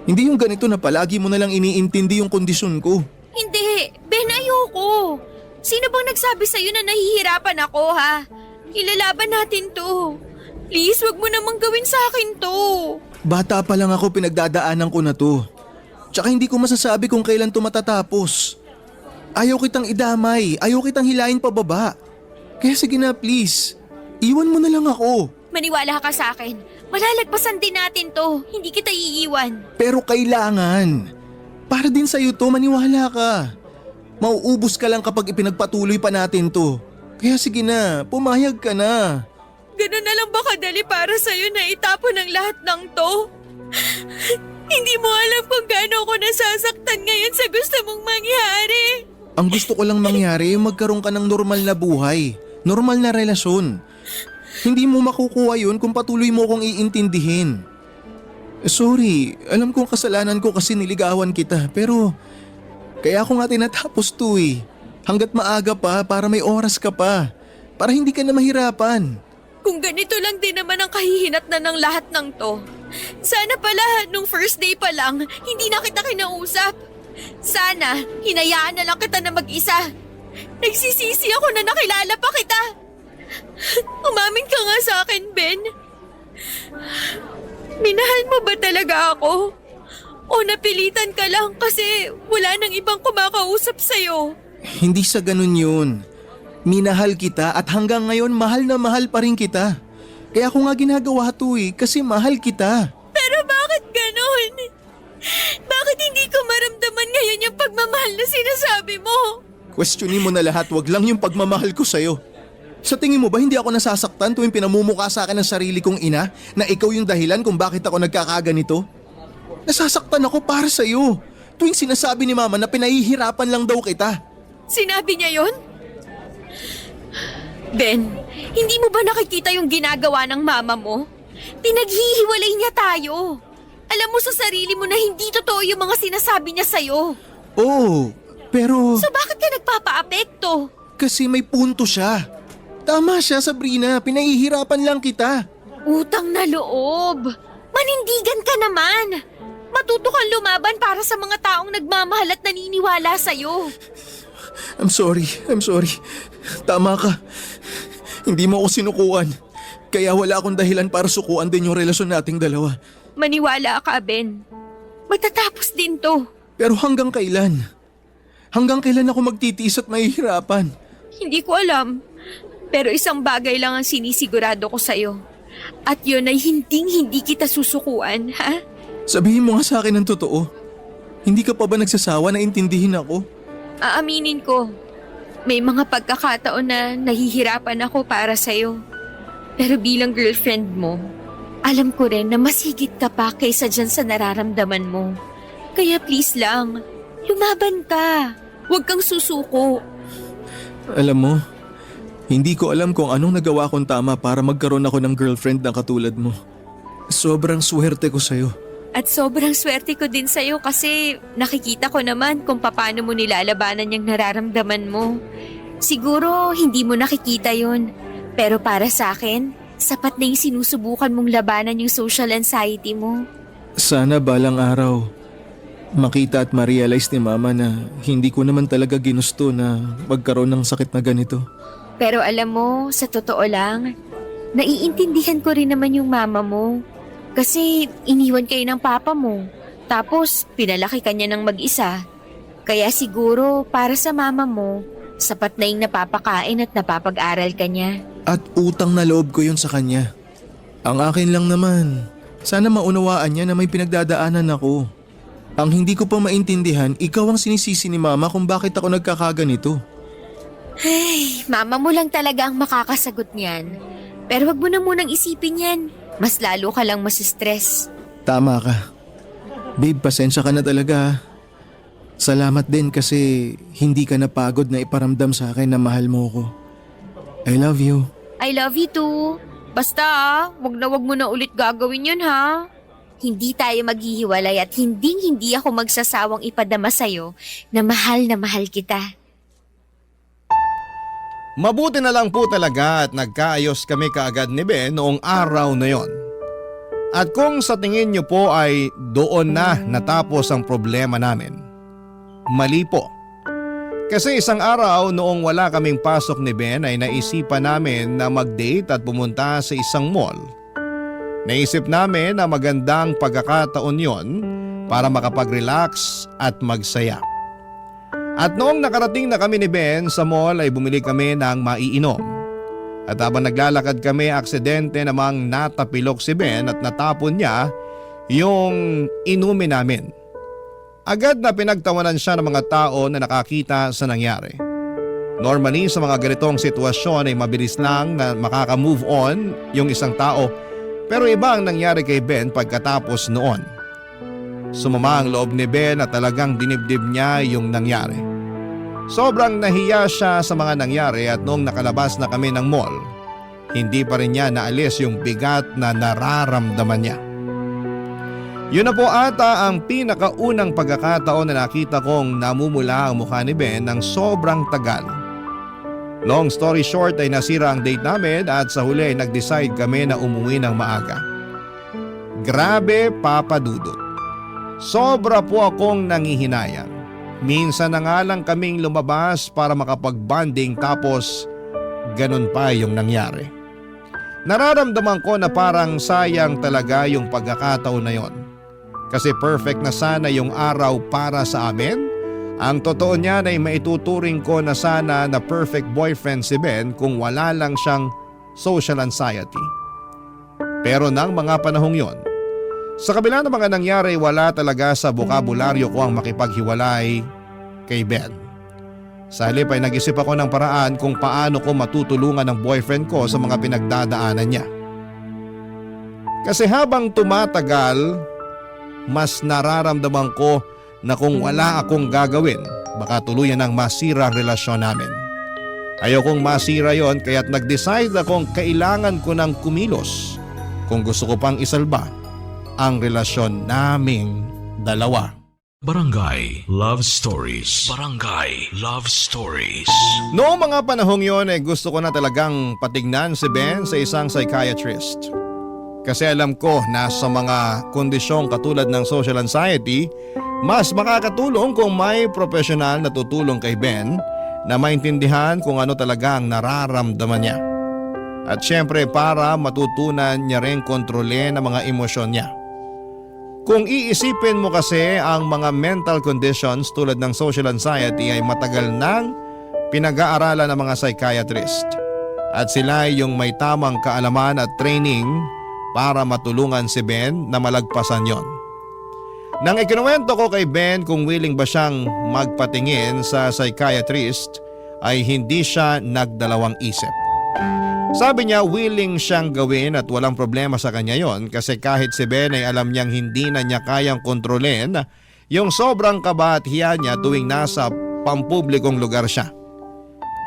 Hindi yung ganito na palagi mo nalang iniintindi yung kondisyon ko. Hindi, Ben, ayoko. Sino bang nagsabi sa'yo na nahihirapan ako, ha? Ilalaban natin to. Please, wag mo namang gawin sa akin to. Bata pa lang ako, pinagdadaanan ko na to. Tsaka hindi ko masasabi kung kailan to matatapos. Ayaw kitang idamay, ayaw kitang hilahin pababa. Kaya sige na, please. Iwan mo na lang ako. Maniwala ka sa akin. Malalagpasan din natin to. Hindi kita iiwan. Pero kailangan. Para din sa'yo to, maniwala ka. Mauubos ka lang kapag ipinagpatuloy pa natin to. Kaya sige na, pumayag ka na. Ganun na lang ba kadali para sa'yo na itapon ang lahat ng to? Hindi mo alam kung gaano ako nasasaktan ngayon sa gusto mong mangyari. Ang gusto ko lang mangyari, magkaroon ka ng normal na buhay. Normal na relasyon. Hindi mo makukuha yun kung patuloy mo kong iintindihin. Sorry, alam kong kasalanan ko kasi niligawan kita, pero kaya ako nga tinatapos to eh. Hanggat maaga pa para may oras ka pa, para hindi ka na mahirapan. Kung ganito lang din naman ang kahihinat na ng lahat ng to. Sana pala nung first day pa lang, hindi na kita kinausap. Sana, hinayaan na lang kita na mag-isa. Nagsisisi ako na nakilala pa kita. Umamin ka nga sa akin, Ben. Minahal mo ba talaga ako? O napilitan ka lang kasi wala nang ibang kumakausap sa'yo? Hindi sa ganun yun. Minahal kita at hanggang ngayon mahal na mahal pa rin kita. Kaya ako nga ginagawa to eh, kasi mahal kita. Pero bakit ganun? Bakit hindi ko maramdaman ngayon yung pagmamahal na sinasabi mo? Questionin mo na lahat, wag lang yung pagmamahal ko sa'yo. Sa tingin mo ba hindi ako nasasaktan tuwing pinamumukha sa akin ng sarili kong ina na ikaw yung dahilan kung bakit ako nagkakaganito? Nasasaktan ako para sa'yo. Tuwing sinasabi ni Mama na pinahihirapan lang daw kita. Sinabi niya yon? Ben, hindi mo ba nakikita yung ginagawa ng mama mo? Pinaghihiwalay niya tayo. Alam mo sa sarili mo na hindi totoo yung mga sinasabi niya sa'yo. Oo, pero... So bakit ka nagpapa-apekto? Kasi may punto siya. Tama siya, Sabrina. Pinahihirapan lang kita. Utang na loob. Manindigan ka naman. Matuto kang lumaban para sa mga taong nagmamahal at naniniwala sa'yo. I'm sorry. Tama ka. Hindi mo ako sinukuan. Kaya wala akong dahilan para sukuan din yung relasyon nating dalawa. Maniwala ka, Ben. Matatapos din to. Pero hanggang kailan? Hanggang kailan ako magtitiis at mahihirapan? Hindi ko alam. Pero isang bagay lang ang sinisigurado ko sa'yo. At yun ay hindi kita susukuan, ha? Sabihin mo nga sa akin ang totoo. Hindi ka pa ba nagsasawa na intindihin ako? Aaminin ko, may mga pagkakataon na nahihirapan ako para sa'yo. Pero bilang girlfriend mo, alam ko rin na mas higit ka pa kaysa dyan sa nararamdaman mo. Kaya please lang, lumaban ka. Huwag kang susuko. Alam mo, hindi ko alam kung anong nagawa kong tama para magkaroon ako ng girlfriend na katulad mo. Sobrang swerte ko sa'yo. At sobrang swerte ko din sa'yo kasi nakikita ko naman kung paano mo nilalabanan yung nararamdaman mo. Siguro hindi mo nakikita yun. Pero para sa akin, sapat na yung sinusubukan mong labanan yung social anxiety mo. Sana balang araw, makita at ma-realize ni Mama na hindi ko naman talaga ginusto na magkaroon ng sakit na ganito. Pero alam mo, sa totoo lang, naiintindihan ko rin naman yung mama mo. Kasi iniwan kayo ng papa mo. Tapos pinalaki ka niya ng mag-isa. Kaya siguro para sa mama mo, sapat na yung napapakain at napapag-aral ka niya. At utang na loob ko yun sa kanya. Ang akin lang naman, sana maunawaan niya na may pinagdadaanan ako. Ang hindi ko pa maintindihan, ikaw ang sinisisi ni Mama kung bakit ako nagkakaganito. Ay, mama mo lang talaga ang makakasagot niyan. Pero wag mo na munang isipin yan. Mas lalo ka lang masistress. Tama ka. Babe, pasensya ka na talaga. Salamat din kasi hindi ka napagod na iparamdam sa akin na mahal mo ko. I love you. I love you too. Basta wag mo na ulit gagawin yun ha. Hindi tayo maghihiwalay at hindi ako magsasawang ipadama sa'yo na mahal kita. Mabuti na lang po talaga at nagkaayos kami kaagad ni Ben noong araw na yon. At kung sa tingin niyo po ay doon na natapos ang problema namin, mali po. Kasi isang araw noong wala kaming pasok ni Ben ay naisipan namin na mag-date at pumunta sa isang mall. Naisip namin na magandang pagkakataon yon para makapag-relax at magsaya. At noong nakarating na kami ni Ben sa mall ay bumili kami ng maiinom. At habang naglalakad kami, aksidente namang natapilok si Ben at natapon niya yung inumin namin. Agad na pinagtawanan siya ng mga tao na nakakita sa nangyari. Normally sa mga ganitong sitwasyon ay mabilis lang na makaka-move on yung isang tao, pero iba ang nangyari kay Ben pagkatapos noon. Sumama ang loob ni Ben at talagang dinibdib niya yung nangyari. Sobrang nahiya siya sa mga nangyari at noong nakalabas na kami ng mall, hindi pa rin niya naalis yung bigat na nararamdaman niya. Yun na po ata ang pinakaunang pagkakataon na nakita kong namumula ang mukha ni Ben ng sobrang tagal. Long story short ay nasira ang date namin at sa huli nag-decide kami na umuwi ng maaga. Grabe, Papa Dudut. Sobra po akong nangihinayang. Minsan na nga lang kaming lumabas para makapag-bonding tapos ganun pa yung nangyari. Nararamdaman ko na parang sayang talaga yung pagkakataon na yon. Kasi perfect na sana yung araw para sa amin. Ang totoo niyan ay maituturing ko na sana na perfect boyfriend si Ben kung wala lang siyang social anxiety. Pero nang mga panahong yon, sa kabila ng mga nangyari, wala talaga sa bokabularyo ko ang makipaghiwalay kay Ben. Sa halip ay nag-isip ako ng paraan kung paano ko matutulungan ang boyfriend ko sa mga pinagdadaanan niya. Kasi habang tumatagal, mas nararamdaman ko na kung wala akong gagawin, baka tuluyan ang masira ang relasyon namin. Ayokong masira yon kaya't nag-decide akong kailangan ko ng kumilos kung gusto ko pang isalba ang relasyon naming dalawa. Barangay Love Stories. Barangay Love Stories. Noong mga panahong yon ay gusto ko na talagang patignan si Ben sa isang psychiatrist. Kasi alam ko na sa mga kondisyong katulad ng social anxiety, mas makakatulong kung may profesional na tutulong kay Ben na maintindihan kung ano talaga ang nararamdaman niya. At syempre para matutunan niya rin kontrolin ang mga emosyon niya. Kung iisipin mo kasi ang mga mental conditions tulad ng social anxiety ay matagal nang pinag-aaralan ng mga psychiatrist. at sila yung may tamang kaalaman at training para matulungan si Ben na malagpasan yon. Nang ikinuwento ko kay Ben kung willing ba siyang magpatingin sa psychiatrist ay hindi siya nagdalawang isip. Sabi niya willing siyang gawin at walang problema sa kanya yon kasi kahit si Ben ay alam niyang hindi na niya kayang kontrolin yung sobrang kaba at hiya niya tuwing nasa pampublikong lugar siya.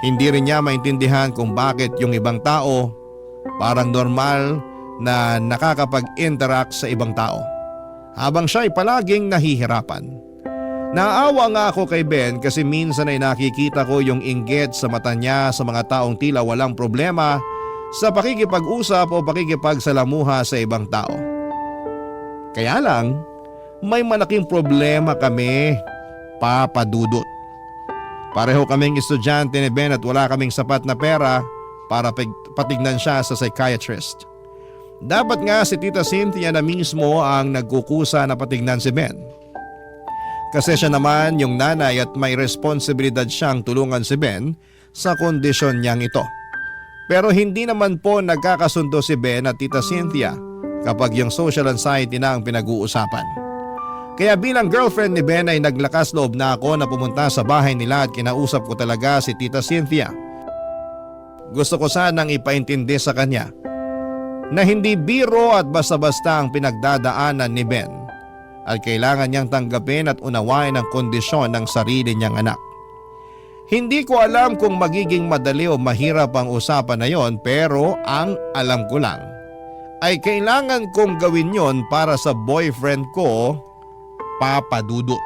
Hindi rin niya maintindihan kung bakit yung ibang tao parang normal na nakakapag-interact sa ibang tao habang siya ay palaging nahihirapan. Naawa nga ako kay Ben kasi minsan ay nakikita ko yung inggit sa mata niya sa mga taong tila walang problema sa pakikipag-usap o pakikipagsalamuha sa ibang tao. Kaya lang, may malaking problema kami, Papa Dudut. Pareho kaming estudyante ni Ben at wala kaming sapat na pera para patignan siya sa psychiatrist. Dapat nga si Tita Cynthia na mismo ang nagkukusa na patignan si Ben. Kasi siya naman yung nanay at may responsibilidad siyang tulungan si Ben sa kondisyon niyang ito. Pero hindi naman po nagkakasundo si Ben at Tita Cynthia kapag yung social anxiety na ang pinag-uusapan. Kaya bilang girlfriend ni Ben ay naglakas loob na ako na pumunta sa bahay nila at kinausap ko talaga si Tita Cynthia. Gusto ko sanang ipaintindi sa kanya na hindi biro at basta-basta ang pinagdadaanan ni Ben at kailangan niyang tanggapin at unawain ang kondisyon ng sarili niyang anak. Hindi ko alam kung magiging madali o mahirap ang usapan na yon pero ang alam ko lang ay kailangan kong gawin yon para sa boyfriend ko, Papa Dudut.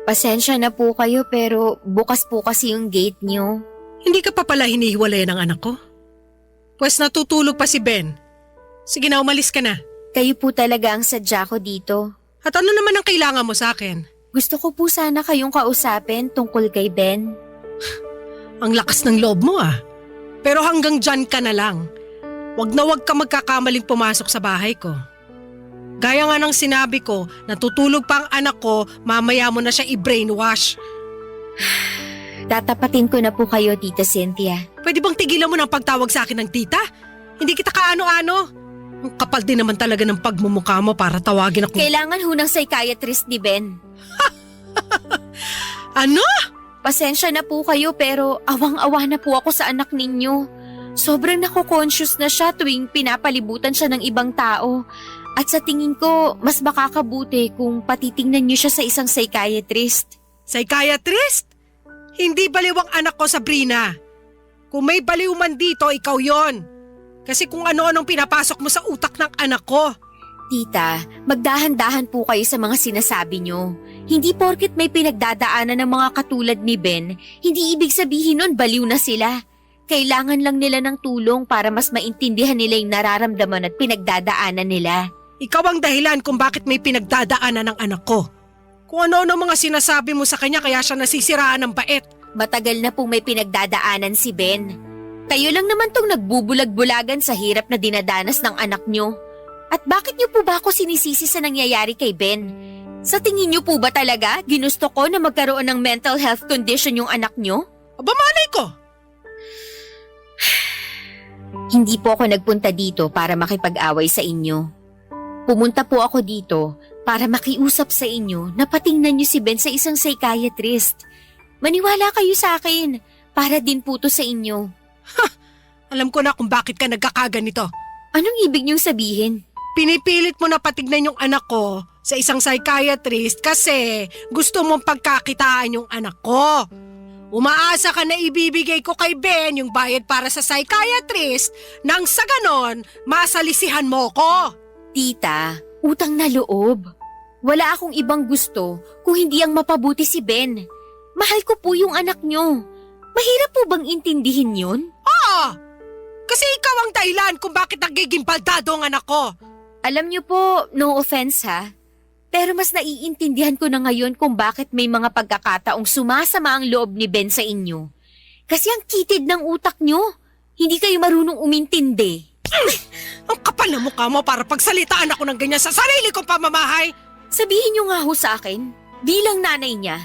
Pasensya na po kayo pero bukas po kasi yung gate niyo. Hindi ka pa pala hinihiwalay ng anak ko? Pwes natutulog pa si Ben. Sige na, umalis ka na. Kayo po talaga ang sadya ko dito. At ano naman ang kailangan mo sa akin? Gusto ko po sana kayong kausapin tungkol kay Ben. Ang lakas ng loob mo ah. Pero hanggang dyan ka na lang. Wag na wag ka magkakamaling pumasok sa bahay ko. Gaya nga ng sinabi ko, natutulog pa ang anak ko, mamaya mo na siya i-brainwash. Tatapatin ko na po kayo, Tita Cynthia. Pwede bang tigilan mo ng pagtawag sa akin ng tita? Hindi kita kaano-ano. Ang kapal din naman talaga ng pagmumukha mo para tawagin ako. Kailangan ho ng psychiatrist ni Ben. Ano? Pasensya na po kayo pero awang-awa na po ako sa anak ninyo. Sobrang nako-conscious na siya tuwing pinapalibutan siya ng ibang tao. At sa tingin ko, mas makakabuti kung patitingnan niyo siya sa isang psychiatrist. Psychiatrist? Hindi baliw ang anak ko, Sabrina. Kung may baliw man dito, ikaw yon. Kasi kung ano-anong pinapasok mo sa utak ng anak ko. Tita, magdahan-dahan po kayo sa mga sinasabi niyo. Hindi porket may pinagdadaanan ng mga katulad ni Ben, hindi ibig sabihin nun baliw na sila. Kailangan lang nila ng tulong para mas maintindihan nila yung nararamdaman at pinagdadaanan nila. Ikaw ang dahilan kung bakit may pinagdadaanan ng anak ko. Kung ano-ano mga sinasabi mo sa kanya kaya siya nasisiraan ng bait. Matagal na pong may pinagdadaanan si Ben. Kayo lang naman tong nagbubulag-bulagan sa hirap na dinadanas ng anak nyo. At bakit nyo po ba ako sinisisi sa nangyayari kay Ben? Sa tingin nyo po ba talaga ginusto ko na magkaroon ng mental health condition yung anak nyo? Aba malay ko! Hindi po ako nagpunta dito para makipag-away sa inyo. Pumunta po ako dito para makiusap sa inyo na patingnan niyo si Ben sa isang psychiatrist. Maniwala kayo sa akin, para din po to sa inyo. Ha! Alam ko na kung bakit ka nagkakaganito. Anong ibig niyong sabihin? Pinipilit mo na patignan yung anak ko sa isang psychiatrist kasi gusto mong pagkakitaan yung anak ko. Umaasa ka na ibibigay ko kay Ben yung bayad para sa psychiatrist nang sa ganon, masalisihan mo ko. Tita, utang na loob. Wala akong ibang gusto kung hindi ang mapabuti si Ben. Mahal ko po yung anak nyo. Mahirap po bang intindihin yun? Oo! Kasi ikaw ang dahilan kung bakit nagiging baldado ang anak ko. Alam niyo po, no offense ha, pero mas naiintindihan ko na ngayon kung bakit may mga pagkakataong sumasama ang loob ni Ben sa inyo. Kasi ang kitid ng utak niyo, hindi kayo marunong umintindi. Ang kapal na mukha mo para pagsalitaan ako ng ganyan sa sarili kong pamamahay. Sabihin niyo nga ho sa akin, bilang nanay niya,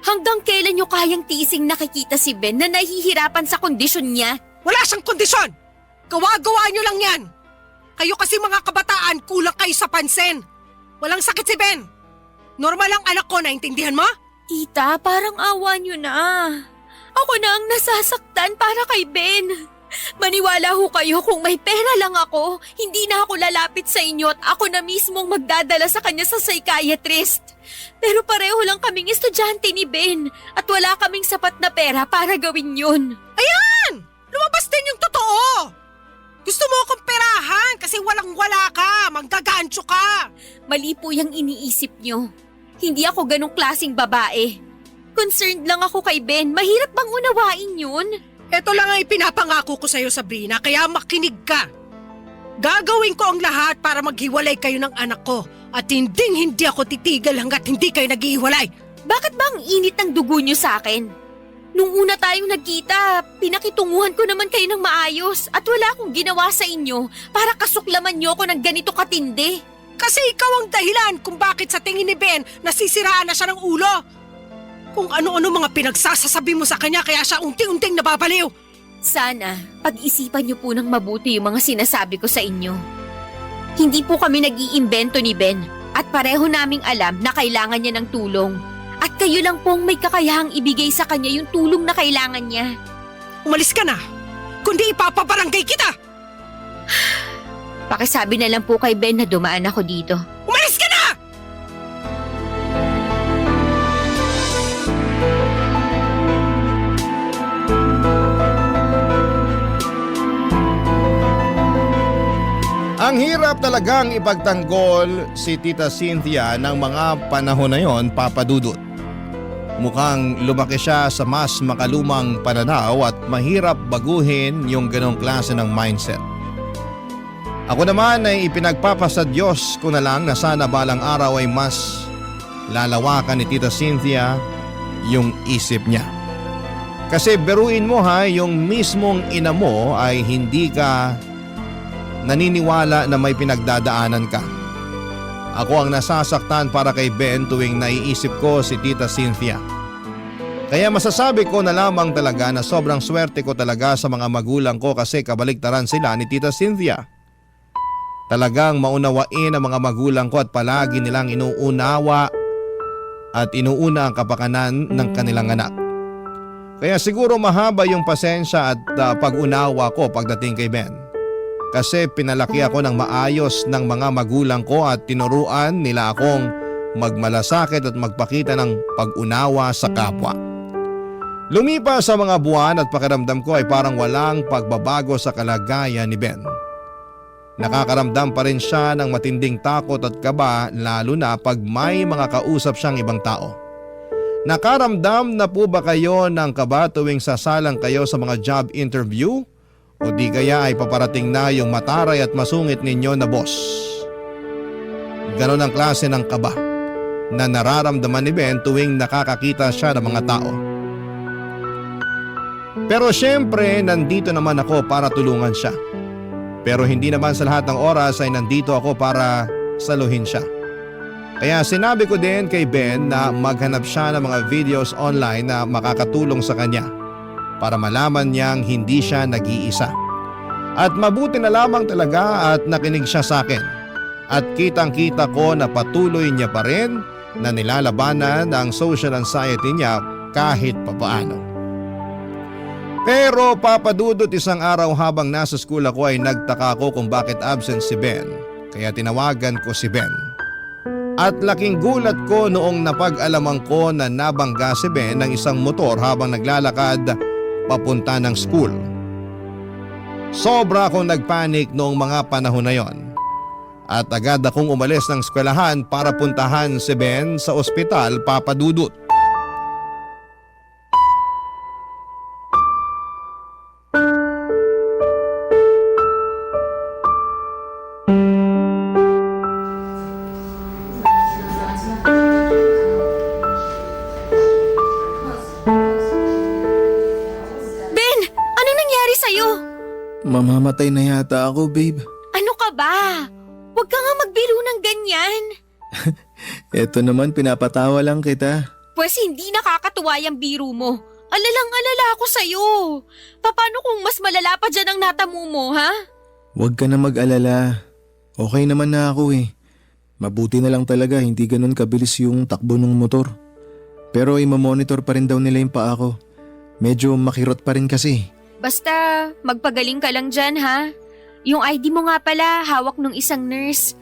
hanggang kailan niyo kayang tiising nakikita si Ben na nahihirapan sa kondisyon niya? Wala siyang kondisyon. Gawa-gawa niyo lang yan. Kayo kasi mga kabataan, kulang kayo sa pansin. Walang sakit si Ben. Normal ang anak ko, naintindihan mo? Tita, parang awa niyo na. Ako na ang nasasaktan para kay Ben. Maniwala ho kayo kung may pera lang ako, hindi na ako lalapit sa inyo at ako na mismong magdadala sa kanya sa psychiatrist. Pero pareho lang kaming estudyante ni Ben at wala kaming sapat na pera para gawin yun. Ayan! Lumabas din yung totoo! Gusto mo akong perahan kasi walang-wala ka, manggagansyo ka. Mali po yung iniisip niyo. Hindi ako ganong klaseng babae. Concerned lang ako kay Ben, mahirap bang unawain yun? Ito lang ang ipinapangako ko sa'yo, Sabrina, kaya makinig ka. Gagawin ko ang lahat para maghiwalay kayo ng anak ko at hindi ako titigil hanggat hindi kayo naghihiwalay. Bakit ba ang init ng dugo niyo sa akin? Nung una tayong nagkita, pinakitunguhan ko naman kayo ng maayos at wala akong ginawa sa inyo para kasuklaman niyo ako ng ganito katindi. Kasi ikaw ang dahilan kung bakit sa tingin ni Ben nasisiraan na siya ng ulo. Kung ano-ano mga pinagsasasabi mo sa kanya kaya siya unti-unting nababaliw. Sana, pag-isipan niyo po ng mabuti yung mga sinasabi ko sa inyo. Hindi po kami nag-iimbento ni Ben at pareho naming alam na kailangan niya ng tulong. At kayo lang pong may kakayahang ibigay sa kanya yung tulong na kailangan niya. Umalis ka na, kundi ipapabarangay kita! Pakisabi na lang po kay Ben na dumaan ako dito. Umalis ka na! Ang hirap talagang ipagtanggol si Tita Cynthia ng mga panahon na yon, Papa Dudut. Mukhang lumaki siya sa mas makalumang pananaw at mahirap baguhin yung ganong klase ng mindset. Ako naman ay ipinagpapasa Diyos ko na lang na sana balang araw ay mas lalawakan ni Tita Cynthia yung isip niya. Kasi beruin mo ha, yung mismong ina mo ay hindi ka naniniwala na may pinagdadaanan ka. Ako ang nasasaktan para kay Ben tuwing naiisip ko si Tita Cynthia. Kaya masasabi ko na lamang talaga na sobrang swerte ko talaga sa mga magulang ko kasi kabaligtaran sila ni Tita Cynthia. Talagang maunawain ang mga magulang ko at palagi nilang inuunawa at inuuna ang kapakanan ng kanilang anak. Kaya siguro mahaba yung pasensya at pag-unawa ko pagdating kay Ben. Kasi pinalaki ako ng maayos ng mga magulang ko at tinuruan nila akong magmalasakit at magpakita ng pag-unawa sa kapwa. Lumipas sa mga buwan at pakiramdam ko ay parang walang pagbabago sa kalagayan ni Ben. Nakakaramdam pa rin siya ng matinding takot at kaba lalo na pag may mga kausap siyang ibang tao. Nakaramdam na po ba kayo ng kaba tuwing sasalang kayo sa mga job interview? O di kaya ay paparating na yung mataray at masungit ninyo na boss? Ganon ang klase ng kaba na nararamdaman ni Ben tuwing nakakakita siya ng mga tao. Pero syempre nandito naman ako para tulungan siya. Pero hindi naman sa lahat ng oras ay nandito ako para saluhin siya. Kaya sinabi ko din kay Ben na maghanap siya ng mga videos online na makakatulong sa kanya para malaman niyang hindi siya nag-iisa. At mabuti na lamang talaga at nakinig siya sa akin. At kitang-kita ko na patuloy niya pa rin na nilalabanan ang social anxiety niya kahit papaano. Pero papadudot isang araw habang nasa school ako ay nagtaka ko kung bakit absent si Ben. Kaya tinawagan ko si Ben. At laking gulat ko noong napag-alaman ko na nabangga si Ben ng isang motor habang naglalakad papunta ng school. Sobra akong nagpanik noong mga panahon na yon. At agad akong umalis ng eskwelahan para puntahan si Ben sa ospital, Papa Dudut. Mamamatay na yata ako, babe. Ano ka ba? Huwag ka nga magbiro ng ganyan. Eto naman, pinapatawa lang kita. Pwes hindi nakakatuwa yung biro mo. Alalang-alala ako sa'yo. Paano kung mas malala pa dyan ang natamo mo, ha? Huwag ka na mag-alala. Okay naman na ako eh. Mabuti na lang talaga hindi ganun kabilis yung takbo ng motor. Pero imamonitor pa rin daw nila yung paa ko. Medyo makirot pa rin kasi. Basta magpagaling ka lang dyan, ha? Yung ID mo nga pala, hawak nung isang nurse.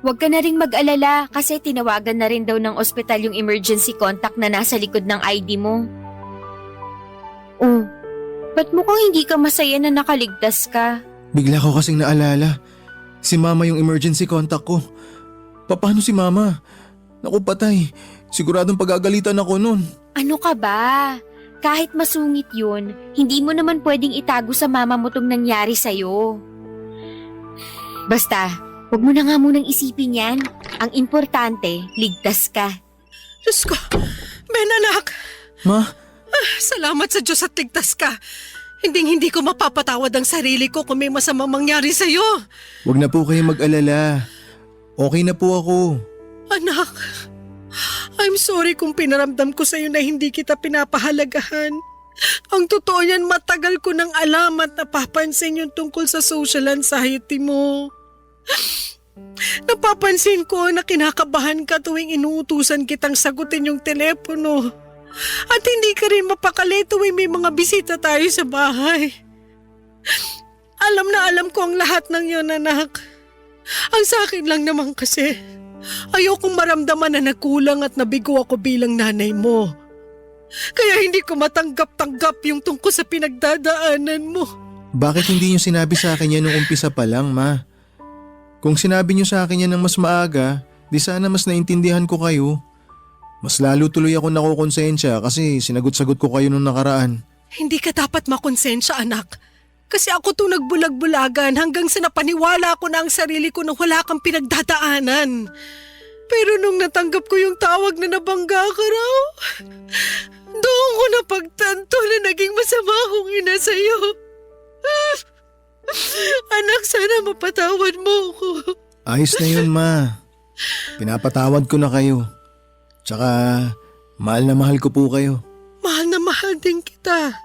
Huwag ka na ring mag-alala kasi tinawagan na rin daw ng ospital yung emergency contact na nasa likod ng ID mo. Oh, ba't mukhang hindi ka masaya na nakaligtas ka? Bigla ko kasing naalala. Si Mama yung emergency contact ko. Paano si Mama? Naku patay, siguradong pagagalitan ako nun. Ano ka ba? Kahit masungit yun, hindi mo naman pwedeng itago sa mama mo tong nangyari sa'yo. Basta, huwag mo na nga munang isipin yan. Ang importante, ligtas ka. Diyos ko, Ben anak. Ma? Salamat sa Diyos at ligtas ka. Hindi ko mapapatawad ang sarili ko kung may masamang mangyari sa'yo. Huwag na po kayo mag-alala. Okay na po ako. Anak, I'm sorry kung pinaramdam ko sa'yo na hindi kita pinapahalagahan. Ang totoo niyan, matagal ko nang alam at napapansin yung tungkol sa social anxiety mo. Napapansin ko na kinakabahan ka tuwing inuutusan kitang sagutin yung telepono. At hindi ka rin mapakali tuwing may mga bisita tayo sa bahay. Alam na alam ko ang lahat ng yun, anak. Ang sa akin lang naman kasi, ayokong maramdaman na nagkulang at nabigo ako bilang nanay mo. Kaya hindi ko matanggap-tanggap yung tungkol sa pinagdadaanan mo. Bakit hindi niyo sinabi sa akin yan nung umpisa pa lang, Ma? Kung sinabi niyo sa akin yan ng mas maaga, di sana mas naintindihan ko kayo. Mas lalo tuloy ako nakukonsensya kasi sinagot-sagot ko kayo nung nakaraan. Hindi ka dapat makonsensya, anak. Kasi ako itong nagbulag-bulagan hanggang sa napaniwala ko na ang sarili ko na wala kang pinagdadaanan. Pero nung natanggap ko yung tawag na nabangga ka raw, doon ko napagtanto na naging masama akong ina sa'yo. Anak, sana mapatawad mo ako. Ayos na yun, Ma. Pinapatawad ko na kayo. Tsaka, mahal na mahal ko po kayo. Mahal na mahal din kita.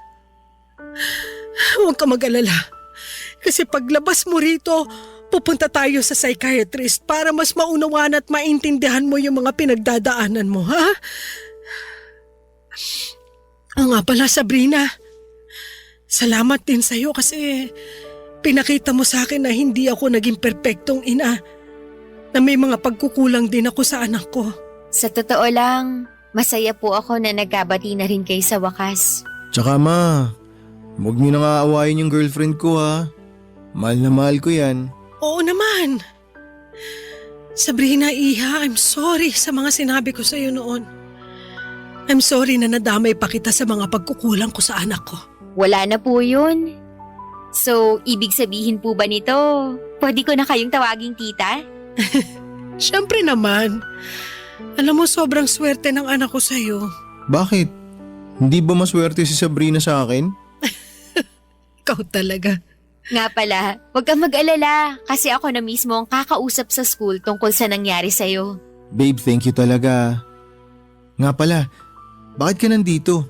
Huwag ka mag-alala. Kasi paglabas mo rito, pupunta tayo sa psychiatrist para mas maunawan at maintindihan mo yung mga pinagdadaanan mo, ha? Nga pala, Sabrina. Salamat din sa'yo kasi pinakita mo sa akin na hindi ako naging perpektong ina. Na may mga pagkukulang din ako sa anak ko. Sa totoo lang, masaya po ako na nagkabati na rin kayo sa wakas. Tsaka, Ma, huwag niyo na nga awayin yung girlfriend ko, ha? Mahal na mahal ko yan. Oo naman. Sabrina, Iha, I'm sorry sa mga sinabi ko sa'yo noon. I'm sorry na nadamay pa kita sa mga pagkukulang ko sa anak ko. Wala na po yun. So, ibig sabihin po ba nito, pwede ko na kayong tawaging tita? Siyempre naman. Alam mo, sobrang swerte ng anak ko sa'yo. Bakit? Hindi ba maswerte si Sabrina sa akin? Ikaw talaga. Nga pala, huwag kang mag-alala kasi ako na mismo ang kakausap sa school tungkol sa nangyari sa'yo. Babe, thank you talaga. Nga pala, bakit ka nandito?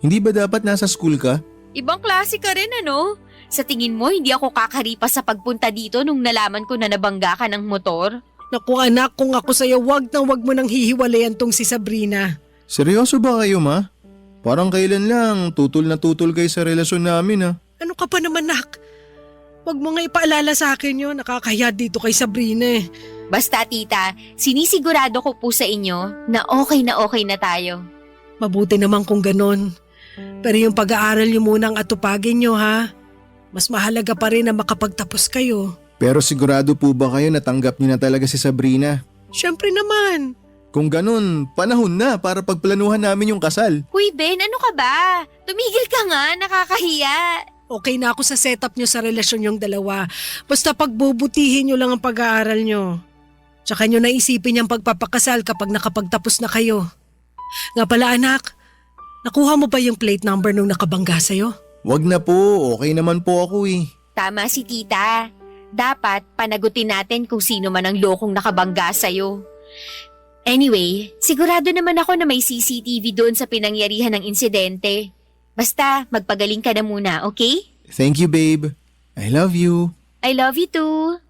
Hindi ba dapat nasa school ka? Ibang klase ka rin, ano? Sa tingin mo, hindi ako kakaripas sa pagpunta dito nung nalaman ko na nabangga ka ng motor? Naku anak, kung ako sa'yo, wag mo nang hihiwalayan tong si Sabrina. Seryoso ba kayo, Ma? Parang kailan lang, tutol na tutol kayo sa relasyon namin, ha? Ano ka pa naman, nak? Wag mo nga ipaalala sa akin yun, nakakahiya dito kay Sabrina eh. Basta tita, sinisigurado ko po sa inyo na okay na tayo. Mabuti naman kung ganon. Pero yung pag-aaral niyo munang atupagin niyo, ha? Mas mahalaga pa rin na makapagtapos kayo. Pero sigurado po ba kayo natanggap niyo na talaga si Sabrina? Siyempre naman. Kung ganun, panahon na para pagplanuhan namin yung kasal. Uy Ben, ano ka ba? Tumigil ka nga, nakakahiya. Okay na ako sa setup niyo sa relasyon yung dalawa. Basta pagbubutihin niyo lang ang pag-aaral niyo. Tsaka niyo naisipin yung pagpapakasal kapag nakapagtapos na kayo. Nga pala anak, nakuha mo ba yung plate number nung nakabangga sa'yo? Wag na po, okay naman po ako eh. Tama si tita. Dapat panagutin natin kung sino man ang lokong nakabangga sa'yo. Anyway, sigurado naman ako na may CCTV doon sa pinangyarihan ng insidente. Basta, magpagaling ka na muna, okay? Thank you, babe. I love you. I love you too.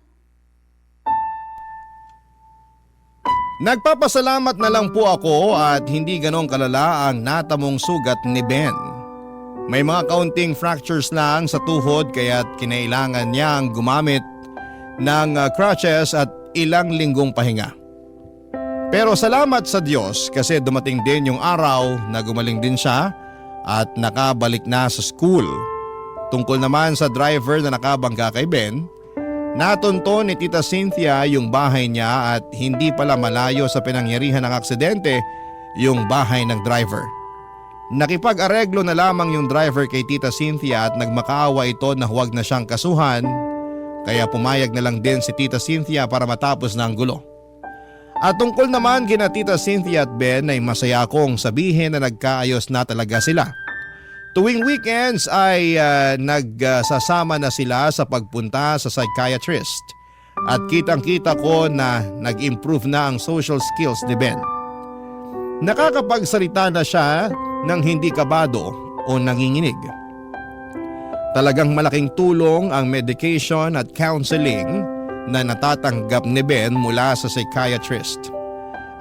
Nagpapasalamat na lang po ako at hindi ganong kalala ang natamong sugat ni Ben. May mga kaunting fractures lang sa tuhod kaya't kinailangan niyang gumamit ng crutches at ilang linggong pahinga. Pero salamat sa Diyos kasi dumating din yung araw na gumaling din siya at nakabalik na sa school. Tungkol naman sa driver na nakabangga kay Ben, natunto ni Tita Cynthia yung bahay niya at hindi pala malayo sa pinangyarihan ng aksidente yung bahay ng driver. Nakipag-areglo na lamang yung driver kay Tita Cynthia at nagmakaawa ito na huwag na siyang kasuhan kaya pumayag na lang din si Tita Cynthia para matapos na ang gulo. At tungkol naman kina Tita Cynthia at Ben ay masaya akong sabihin na nagkaayos na talaga sila. Tuwing weekends ay nagsasama na sila sa pagpunta sa psychiatrist at kitang-kita ko na nag-improve na ang social skills ni Ben. Nakakapagsalita na siya ng hindi kabado o nanginginig. Talagang malaking tulong ang medication at counseling na natatanggap ni Ben mula sa psychiatrist.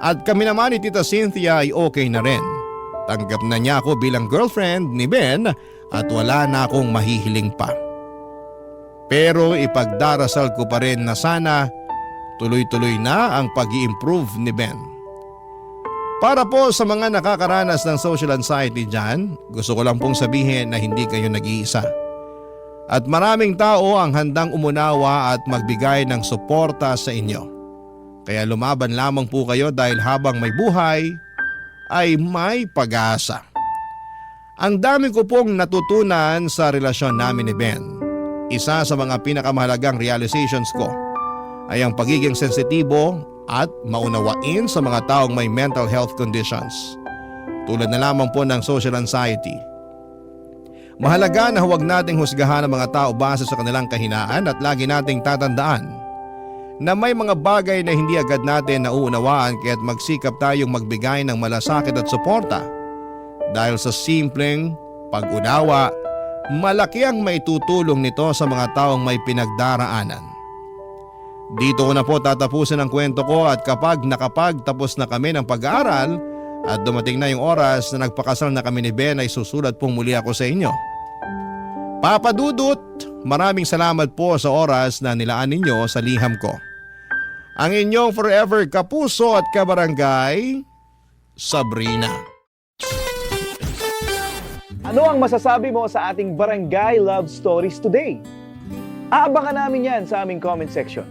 At kami naman ni Tita Cynthia ay okay na rin. Tanggap na niya ako bilang girlfriend ni Ben at wala na akong mahihiling pa. Pero ipagdarasal ko pa rin na sana tuloy-tuloy na ang pag-i-improve ni Ben. Para po sa mga nakakaranas ng social anxiety dyan, gusto ko lang pong sabihin na hindi kayo nag-iisa. At maraming tao ang handang umunawa at magbigay ng suporta sa inyo. Kaya lumaban lamang po kayo dahil habang may buhay ay may pag-asa. Ang dami ko pong natutunan sa relasyon namin ni Ben. Isa sa mga pinakamahalagang realizations ko ay ang pagiging sensitibo at maunawain sa mga taong may mental health conditions. Tulad na lamang po ng social anxiety. Mahalaga na huwag nating husgahan ang mga tao base sa kanilang kahinaan at lagi nating tatandaan na may mga bagay na hindi agad natin nauunawaan kaya't magsikap tayong magbigay ng malasakit at suporta. Dahil sa simpleng pag-unawa, malaki ang maitutulong nito sa mga taong may pinagdaraanan. Dito ko na po tatapusin ang kwento ko at kapag nakapagtapos na kami ng pag-aaral at dumating na yung oras na nagpakasal na kami ni Ben ay susulat pong muli ako sa inyo. Papa Dudut, maraming salamat po sa oras na nilaan ninyo sa liham ko. Ang inyong forever kapuso at kabarangay, Sabrina. Ano ang masasabi mo sa ating Barangay Love Stories today? Aabangan namin yan sa aming comment section.